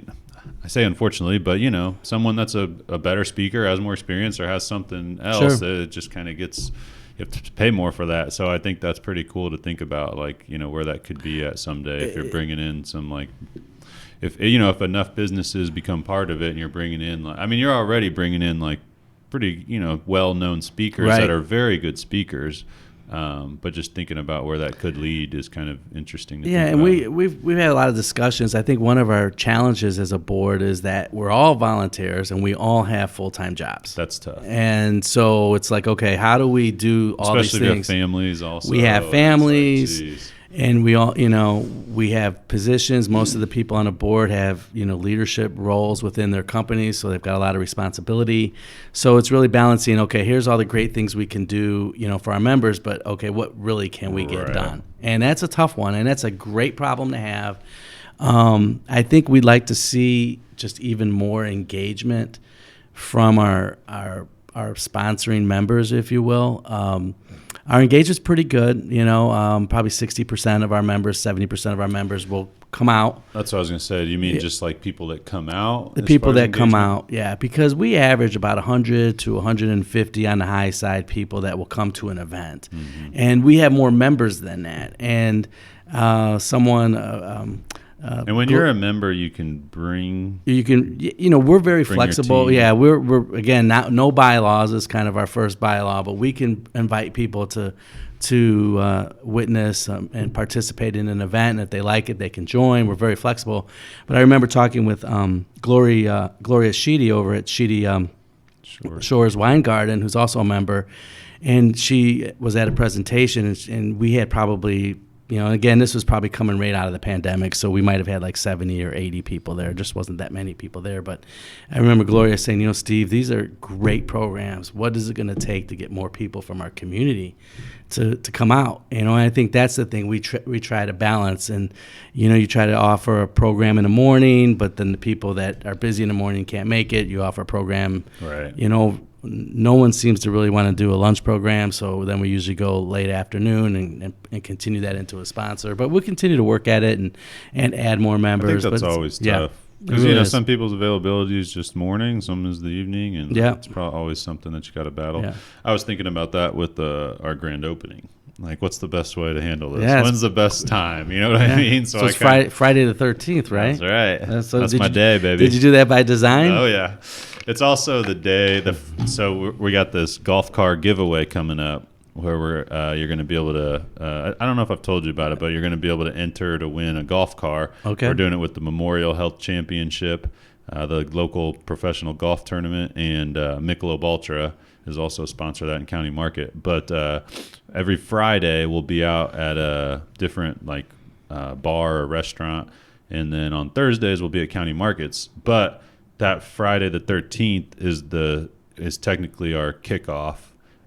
say unfortunately, but, someone that's a better speaker, has more experience, or has something else, it just kind of gets... You have to pay more for that. So I think that's pretty cool to think about, where that could be at someday if you're bringing in some, if enough businesses become part of it and you're bringing in, you're already bringing in, pretty, well-known speakers that are very good speakers. But just thinking about where that could lead is kind of interesting. And we've had a lot of discussions. I think one of our challenges as a board is that we're all volunteers and we all have full-time jobs. That's tough. And so it's like, okay, how do we do all these things? Especially if you have families also. We have families. And we all, we have positions. Most of the people on a board have, leadership roles within their companies, so they've got a lot of responsibility. So it's really balancing, okay, here's all the great things we can do, for our members, but okay, what really can we get done? And that's a tough one, and that's a great problem to have. I think we'd like to see just even more engagement from our sponsoring members, if you will. Our engagement's pretty good, probably 60% of our members, 70% of our members will come out. That's what I was going to say. Do you mean just people that come out? The people that come out, because we average about 100 to 150 on the high side people that will come to an event. Mm-hmm. And we have more members than that. And and when you're a member, you can bring. You can, we're very flexible. Yeah, we're again no bylaws is kind of our first bylaw, but we can invite people to witness and participate in an event. And if they like it, they can join. We're very flexible. But I remember talking with Gloria Sheedy over at Sheedy Shores Wine Garden, who's also a member, and she was at a presentation, and we had probably again, this was probably coming right out of the pandemic, so we might have had like 70 or 80 people there. There just wasn't that many people there. But I remember Gloria saying, Steve, these are great programs. What is it going to take to get more people from our community to come out? And I think that's the thing we try to balance. And, you try to offer a program in the morning, but then the people that are busy in the morning can't make it. You offer a program, right. No one seems to really want to do a lunch program, so then we usually go late afternoon and continue that into a sponsor. But we'll continue to work at it and add more members. I think that's always tough. Because, some people's availability is just morning, some is the evening, and it's probably always something that you got to battle. Yeah. I was thinking about that with our grand opening. Like, what's the best way to handle this? Yeah, when's the best time? You know what I mean? So it's Friday the 13th, right? That's right. That's my day, baby. Did you do that by design? Oh, yeah. It's also the day. So we got this golf car giveaway coming up where you're going to be able to, I don't know if I've told you about it, but you're going to be able to enter to win a golf car. Okay. We're doing it with the Memorial Health Championship, the local professional golf tournament, and Michelob Ultra is also a sponsor of that in County Market. But every Friday we'll be out at a different bar or restaurant, and then on Thursdays we'll be at County Markets. But that Friday the 13th is technically our kickoff.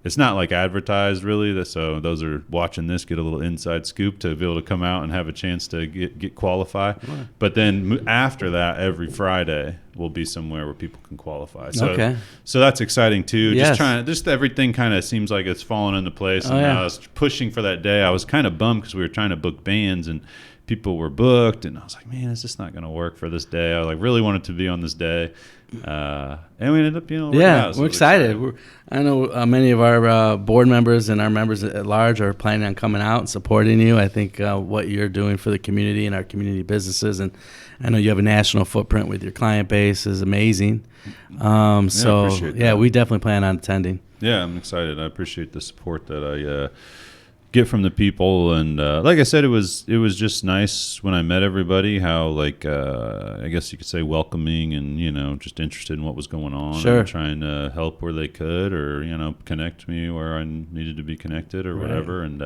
It's not like advertised really, so those are watching this get a little inside scoop to be able to come out and have a chance to get qualify. Right. But then after that, every Friday will be somewhere where people can qualify. So, so that's exciting too. Yes. Just everything kind of seems like it's falling into place. And I was pushing for that day. I was kind of bummed because we were trying to book bands and people were booked, and I was like, man, it's just not going to work for this day. I really wanted to be on this day. And we ended up, out, so we're excited. I know many of our board members and our members at large are planning on coming out and supporting you. I think what you're doing for the community and our community businesses, and I know you have a national footprint with your client base, is amazing. We definitely plan on attending. Yeah, I'm excited. I appreciate the support that I get from the people, and like I said, it was just nice when I met everybody, how I guess you could say welcoming and just interested in what was going on. Sure. And trying to help where they could, or connect me where I needed to be connected or whatever. And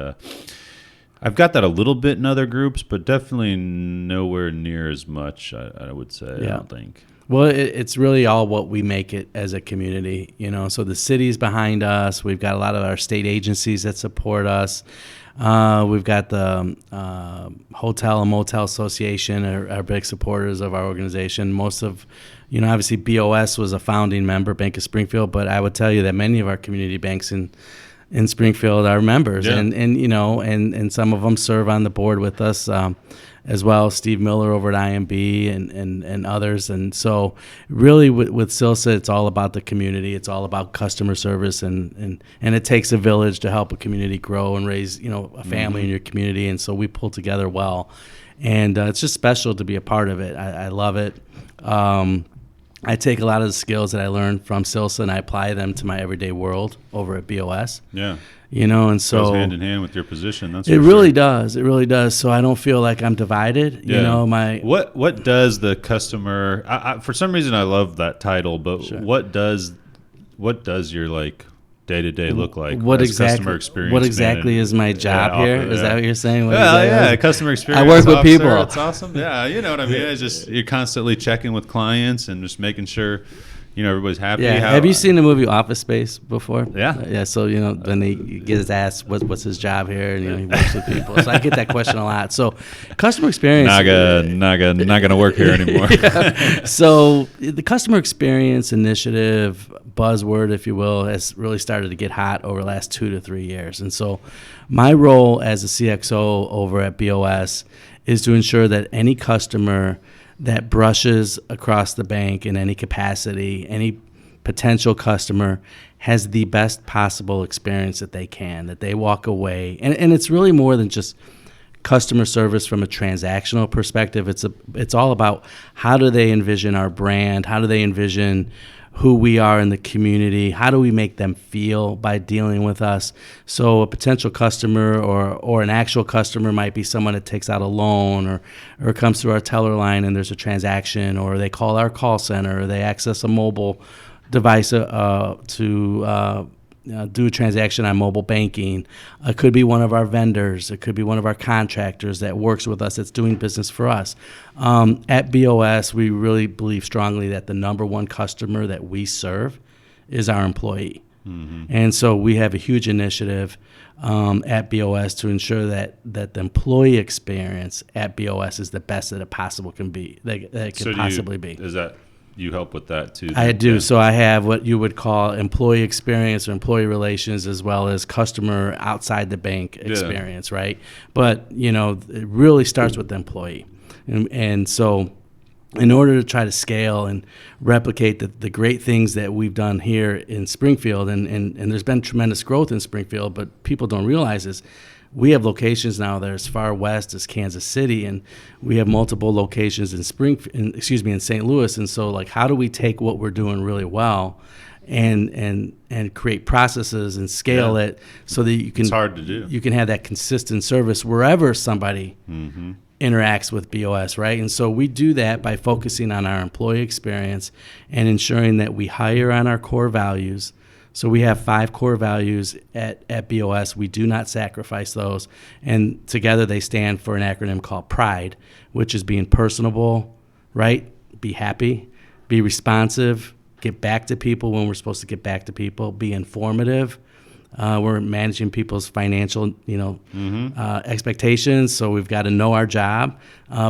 I've got that a little bit in other groups, but definitely nowhere near as much, I would say. I don't think. Well, it's really all what we make it as a community, So the city's behind us. We've got a lot of our state agencies that support us. We've got the Hotel and Motel Association are big supporters of our organization. Most of, obviously BOS was a founding member, Bank of Springfield, but I would tell you that many of our community banks in Springfield are members, and some of them serve on the board with us. As well, Steve Miller over at IMB and others. And so really with CILCSA, it's all about the community. It's all about customer service, and it takes a village to help a community grow and raise, a family in your community. And so we pull together well. And it's just special to be a part of it. I love it. I take a lot of the skills that I learned from CILCSA and I apply them to my everyday world over at BOS. Yeah. And so goes hand in hand with your position. That's it really does. It really does. So I don't feel like I'm divided. Yeah. What does the customer? I for some reason I love that title, but sure. What does your day-to-day look like? Customer experience? What exactly is my job here? Is that what you're saying? Customer experience. I work with people. It's awesome. Yeah, you know what I mean. It's just you're constantly checking with clients and just making sure. Everybody's happy. Yeah. Have you seen the movie Office Space before? Yeah. Yeah. So then he gets asked what's his job here, and he works with people. So I get that question a lot. So customer experience. Not gonna work here anymore. Yeah. So the customer experience initiative buzzword, if you will, has really started to get hot over the last 2 to 3 years. And so my role as a CXO over at BOS is to ensure that any customer that brushes across the bank in any capacity, any potential customer has the best possible experience that they can, that they walk away. And it's really more than just customer service from a transactional perspective. It's all about how do they envision our brand? How do they envision who we are in the community? How do we make them feel by dealing with us? So a potential customer or an actual customer might be someone that takes out a loan or comes through our teller line and there's a transaction, or they call our call center, or they access a mobile device to do a transaction on mobile banking. It could be one of our vendors. It could be one of our contractors that works with us, that's doing business for us. At BOS, we really believe strongly that the number one customer that we serve is our employee. Mm-hmm. And so we have a huge initiative at BOS to ensure that the employee experience at BOS is the best that it possible can be, that it can possibly be. Is that you help with that too? I do. Yeah. So I have what you would call employee experience or employee relations, as well as customer outside the bank experience, right? But, it really starts with the employee. And so in order to try to scale and replicate the great things that we've done here in Springfield, and there's been tremendous growth in Springfield, but people don't realize this. We have locations now that are as far west as Kansas City, and we have multiple locations in St. Louis. And so, how do we take what we're doing really well and create processes and scale it so that you can? It's hard to do. You can have that consistent service wherever somebody interacts with BOS, right? And so we do that by focusing on our employee experience and ensuring that we hire on our core values. So we have 5 core values at BOS. We do not sacrifice those. And together they stand for an acronym called PRIDE, which is being personable, right? Be happy, be responsive, get back to people when we're supposed to get back to people, be informative. We're managing people's financial, expectations. So we've got to know our job,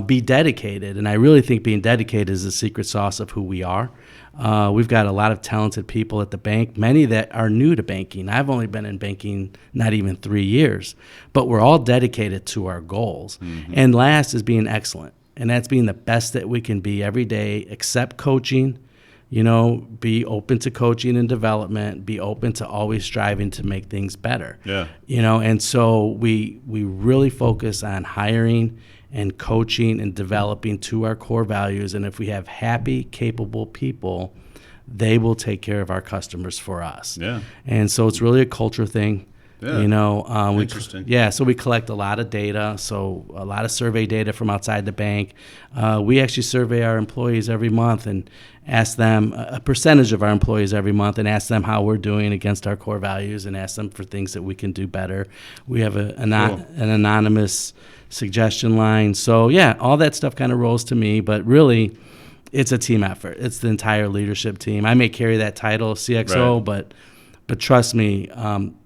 be dedicated. And I really think being dedicated is the secret sauce of who we are. We've got a lot of talented people at the bank, many that are new to banking. I've only been in banking not even 3 years, but we're all dedicated to our goals. Mm-hmm. And last is being excellent. And that's being the best that we can be every day, accept coaching, be open to coaching and development, be open to always striving to make things better. Yeah. And so we really focus on hiring and coaching and developing to our core values. And if we have happy, capable people, they will take care of our customers for us. Yeah. And so it's really a culture thing. Yeah. Interesting. So we collect a lot of data, so a lot of survey data from outside the bank. We actually survey our employees every month and ask them a percentage of our employees every month and ask them how we're doing against our core values and ask them for things that we can do better. We have an anonymous suggestion line. So, all that stuff kind of rolls to me, but really it's a team effort. It's the entire leadership team. I may carry that title, CXO, right. But trust me,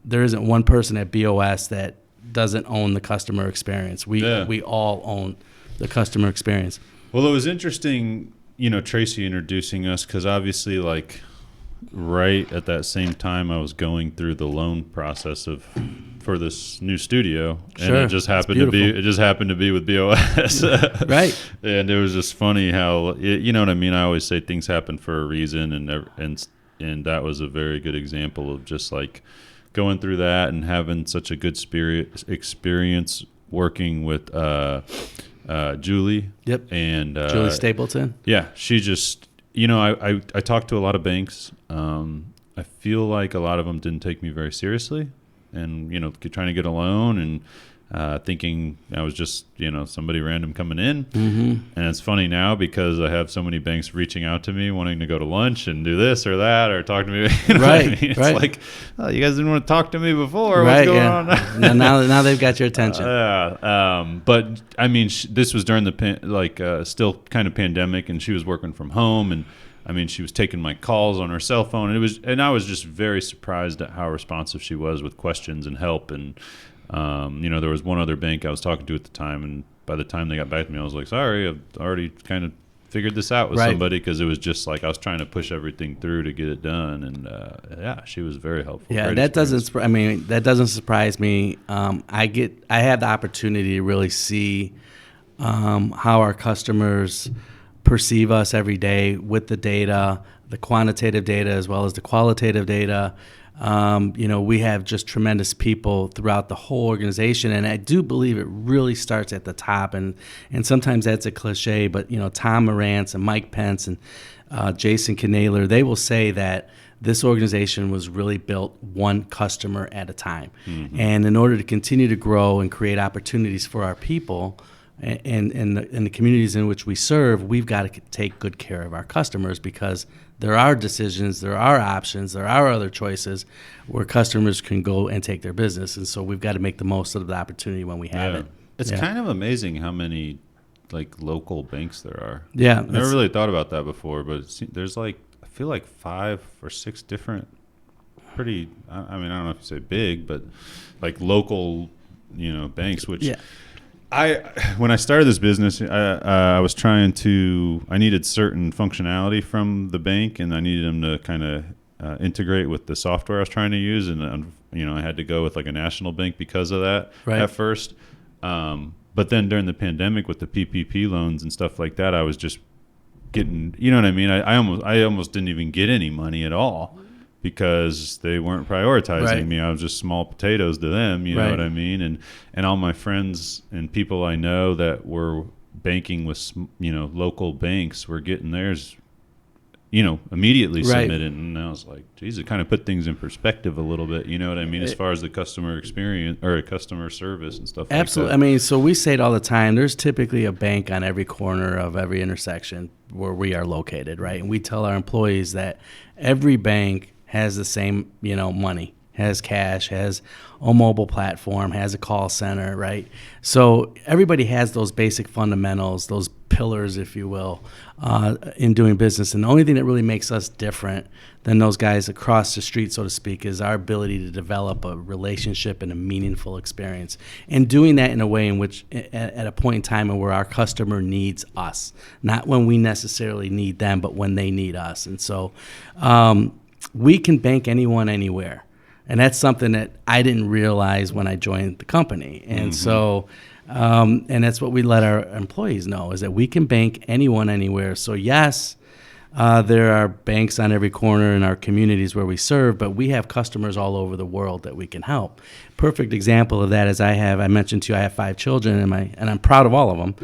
there isn't one person at BOS that doesn't own the customer experience. We all own the customer experience. Well, it was interesting, Tracy introducing us, because obviously, right at that same time, I was going through the loan process for this new studio, and it just happened to be with BOS. Right. And it was just funny how you know what I mean. I always say things happen for a reason, and that was a very good example of just going through that and having such a good experience working with Julie. Yep. And Julie Stapleton. Yeah, she just I talked to a lot of banks. I feel like a lot of them didn't take me very seriously. And, trying to get a loan and thinking I was just, somebody random coming in. Mm-hmm. And it's funny now because I have so many banks reaching out to me wanting to go to lunch and do this or that or talk to me. Right. It's right. like, oh, you guys didn't want to talk to me before. Right, what's going on? now they've got your attention. But, I mean, this was during the still kind of pandemic, and she was working from home, and she was taking my calls on her cell phone, and I was just very surprised at how responsive she was with questions and help. And there was one other bank I was talking to at the time, and by the time they got back to me, I was like, sorry, I've already kind of figured this out with somebody, because it was just I was trying to push everything through to get it done. And she was very helpful. Yeah, that doesn't surprise me. I have the opportunity to really see how our customers perceive us every day with the data, the quantitative data as well as the qualitative data. We have just tremendous people throughout the whole organization, and I do believe it really starts at the top. And sometimes that's a cliche, but Tom Morantz and Mike Pence and Jason Knaler, they will say that this organization was really built one customer at a time. Mm-hmm. And in order to continue to grow and create opportunities for our people, in the communities in which we serve, we've got to take good care of our customers, because there are decisions, there are options, there are other choices where customers can go and take their business. And so we've got to make the most of the opportunity when we have it. It's kind of amazing how many like local banks there are. Yeah. I never really thought about that before, but there's like, I feel like 5 or 6 different pretty, I mean, I don't know if you say big, but like local, banks, which when I started this business, I was I needed certain functionality from the bank, and I needed them to kind of integrate with the software I was trying to use. And, I had to go with like a national bank because of that at first. But then during the pandemic with the PPP loans and stuff like that, I was just getting, you know what I mean? I almost didn't even get any money at all because they weren't prioritizing me. I was just small potatoes to them, you know what I mean? And all my friends and people I know that were banking with, local banks were getting theirs, immediately submitted. And I was like, geez, it kind of put things in perspective a little bit, you know what I mean, as far as the customer experience or customer service and stuff Absolutely. like that. I mean, so we say it all the time. There's typically a bank on every corner of every intersection where we are located, right? And we tell our employees that every bank has the same, money, has cash, has a mobile platform, has a call center, right? So everybody has those basic fundamentals, those pillars, if you will, in doing business. And the only thing that really makes us different than those guys across the street, so to speak, is our ability to develop a relationship and a meaningful experience. And doing that in a way in which, at a point in time where our customer needs us, not when we necessarily need them, but when they need us. And so we can bank anyone, anywhere. And that's something that I didn't realize when I joined the company. And so, and that's what we let our employees know, is that we can bank anyone, anywhere. So yes, there are banks on every corner in our communities where we serve, but we have customers all over the world that we can help. Perfect example of that is I mentioned to you, I have 5 children, and I'm proud of all of them.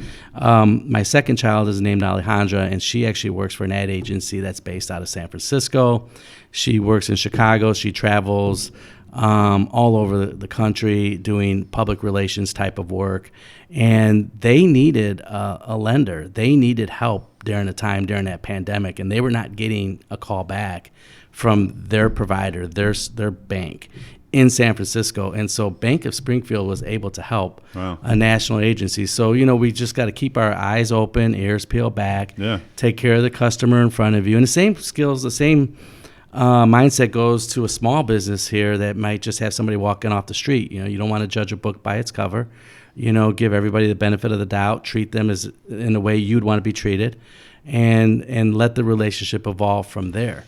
My second child is named Alejandra, and she actually works for an ad agency that's based out of San Francisco. She works in Chicago. She travels all over the country doing public relations type of work, and they needed a lender. They needed help during that pandemic, and they were not getting a call back from their provider, their bank in San Francisco. And so Bank of Springfield was able to help a national agency. So, we just got to keep our eyes open, ears peeled back, take care of the customer in front of you. And the same skills, the same mindset goes to a small business here that might just have somebody walking off the street. You don't want to judge a book by its cover. Give everybody the benefit of the doubt, treat them as in the way you'd want to be treated, and let the relationship evolve from there.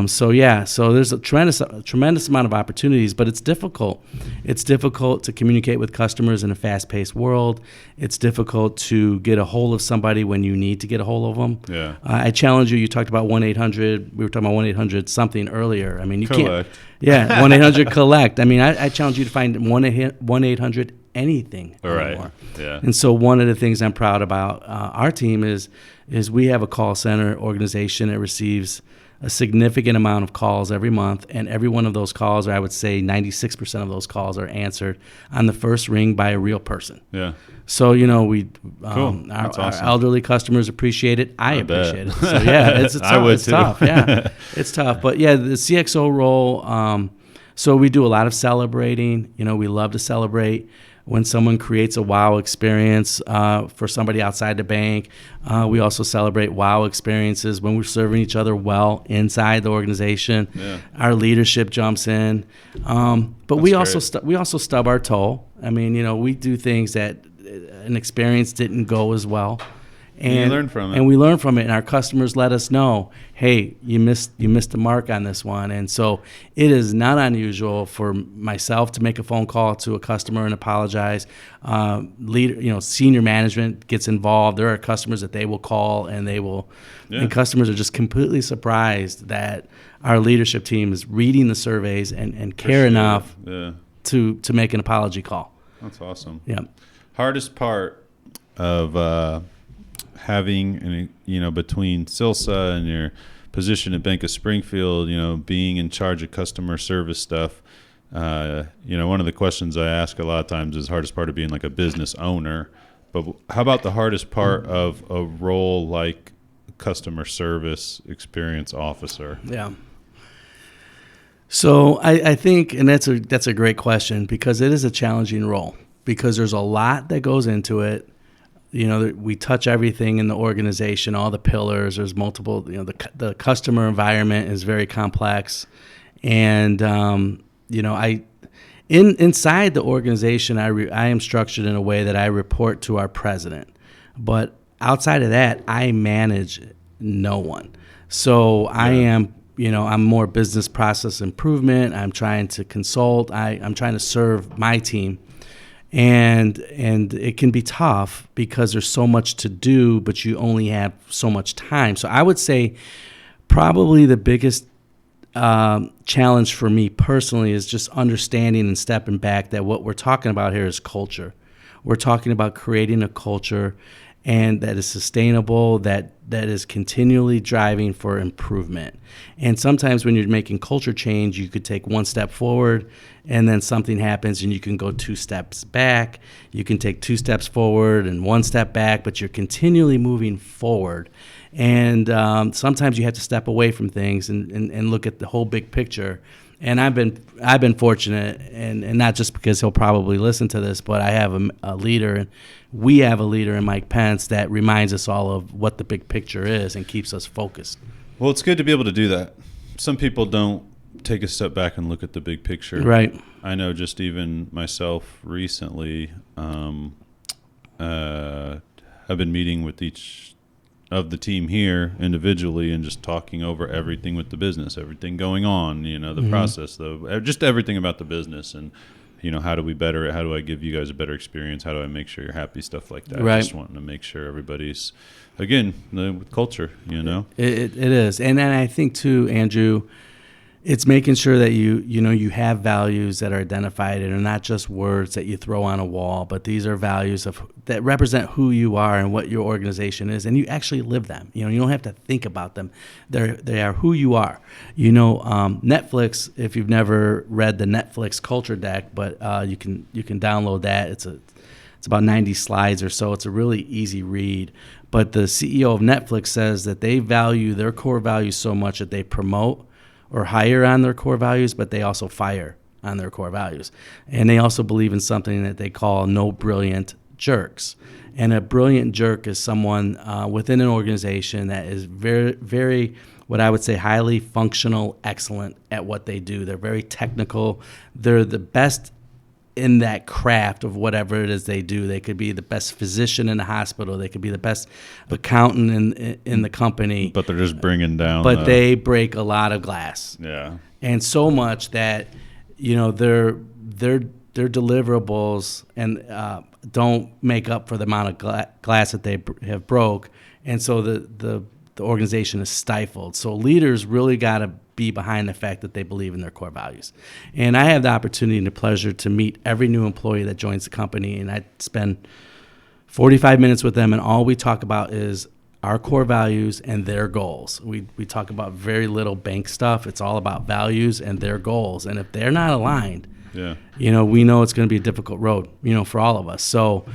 So there's a tremendous amount of opportunities, but it's difficult. It's difficult to communicate with customers in a fast-paced world. It's difficult to get a hold of somebody when you need to get a hold of them. I challenge you. You talked about 1-800. We were talking about 1-800 something earlier. I mean, you can't. 1-800 collect. I mean, I challenge you to find 1-800 anything anymore. And so one of the things I'm proud about our team is we have a call center organization that receives a significant amount of calls every month, and every one of those calls, or I would say 96% of those calls, are answered on the first ring by a real person. So we Cool. our elderly customers appreciate it. I appreciate it. So it's tough. I would it's too. Tough. It's tough. But the CXO role. So we do a lot of celebrating. We love to celebrate when someone creates a wow experience for somebody outside the bank. We also celebrate wow experiences when we're serving each other well inside the organization. Our leadership jumps in, but we also stub our toe. I mean, we do things that an experience didn't go as well. And you learn from it. And we learn from it, and our customers let us know, hey, you missed the mark on this one. And so it is not unusual for myself to make a phone call to a customer and apologize. Senior management gets involved. There are customers that they will call, and and customers are just completely surprised that our leadership team is reading the surveys and care enough to make an apology call. That's awesome. Hardest part of having, between CILCSA and your position at Bank of Springfield, being in charge of customer service stuff, one of the questions I ask a lot of times is hardest part of being like a business owner. But how about the hardest part of a role like customer service experience officer? Yeah. So I think, and that's a great question, because it is a challenging role, because there's a lot that goes into it. We touch everything in the organization, all the pillars. There's multiple. The customer environment is very complex, and inside the organization, I am structured in a way that I report to our president, but outside of that, I manage no one. So I am. I'm more business process improvement. I'm trying to consult. I'm trying to serve my team. And it can be tough because there's so much to do, but you only have so much time. So I would say probably the biggest challenge for me personally is just understanding and stepping back that what we're talking about here is culture. We're talking about creating a culture and that is sustainable, that is continually driving for improvement. And sometimes when you're making culture change, you could take one step forward and then something happens and you can go 2 steps back. You can take 2 steps forward and 1 step back, but you're continually moving forward. And sometimes you have to step away from things and look at the whole big picture. And I've been fortunate, and not just because he'll probably listen to this, but I have a leader, and we have a leader in Mike Pence that reminds us all of what the big picture is and keeps us focused. Well, it's good to be able to do that. Some people don't take a step back and look at the big picture. Right. I know just even myself recently, I've been meeting with each of the team here individually and just talking over everything with the business, everything going on, the process, just everything about the business, and how do we better it? How do I give you guys a better experience? How do I make sure you're happy? Stuff like that. Right. Just wanting to make sure everybody's, again, with culture, It is. And then I think too, Andrew, it's making sure that you have values that are identified and are not just words that you throw on a wall, but these are values that represent who you are and what your organization is, and you actually live them. You don't have to think about them; they are who you are. Netflix. If you've never read the Netflix culture deck, but you can download that. It's about 90 slides or so. It's a really easy read. But the CEO of Netflix says that they value their core values so much that they promote or hire on their core values, but they also fire on their core values. And they also believe in something that they call no brilliant jerks. And a brilliant jerk is someone within an organization that is very, very, what I would say, highly functional, excellent at what they do. They're very technical. They're the best in that craft of whatever it is they do. They could be the best physician in the hospital. They could be the best accountant in the company. But they're just bringing down. But they break a lot of glass. Yeah. And so much that their deliverables and don't make up for the amount of glass that they have broke, and so the organization is stifled. So leaders really got to be behind the fact that they believe in their core values. And I have the opportunity and the pleasure to meet every new employee that joins the company, and I spend 45 minutes with them, and all we talk about is our core values and their goals. We talk about very little bank stuff. It's all about values and their goals. And if they're not aligned, we know it's going to be a difficult road, for all of us. So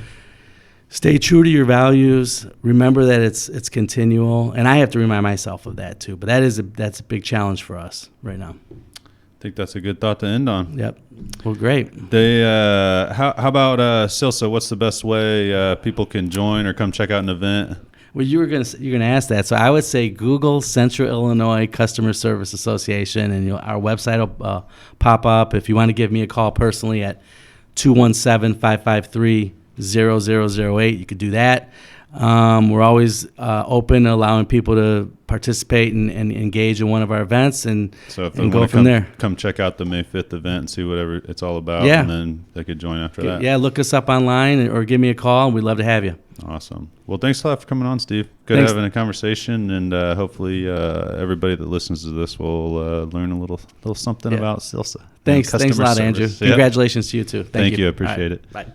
stay true to your values. Remember that it's continual, and I have to remind myself of that too. But that's a big challenge for us right now. I think that's a good thought to end on. Yep. Well, great. How about CILCSA? What's the best way people can join or come check out an event? Well, you're gonna ask that, so I would say Google Central Illinois Customer Service Association, and our website will pop up. If you want to give me a call personally at 217-553-0008, you could do that. We're always open, allowing people to participate and engage in one of our events, and go from there. Come check out the May 5th event and see whatever it's all about, and then they could join after that. Yeah, look us up online or give me a call, and we'd love to have you. Awesome. Well, thanks a lot for coming on, Steve. Good having a conversation, and hopefully everybody that listens to this will learn a little something about CILCSA. Thanks a lot, Andrew. Congratulations to you, too. Thank you. I appreciate it. Bye.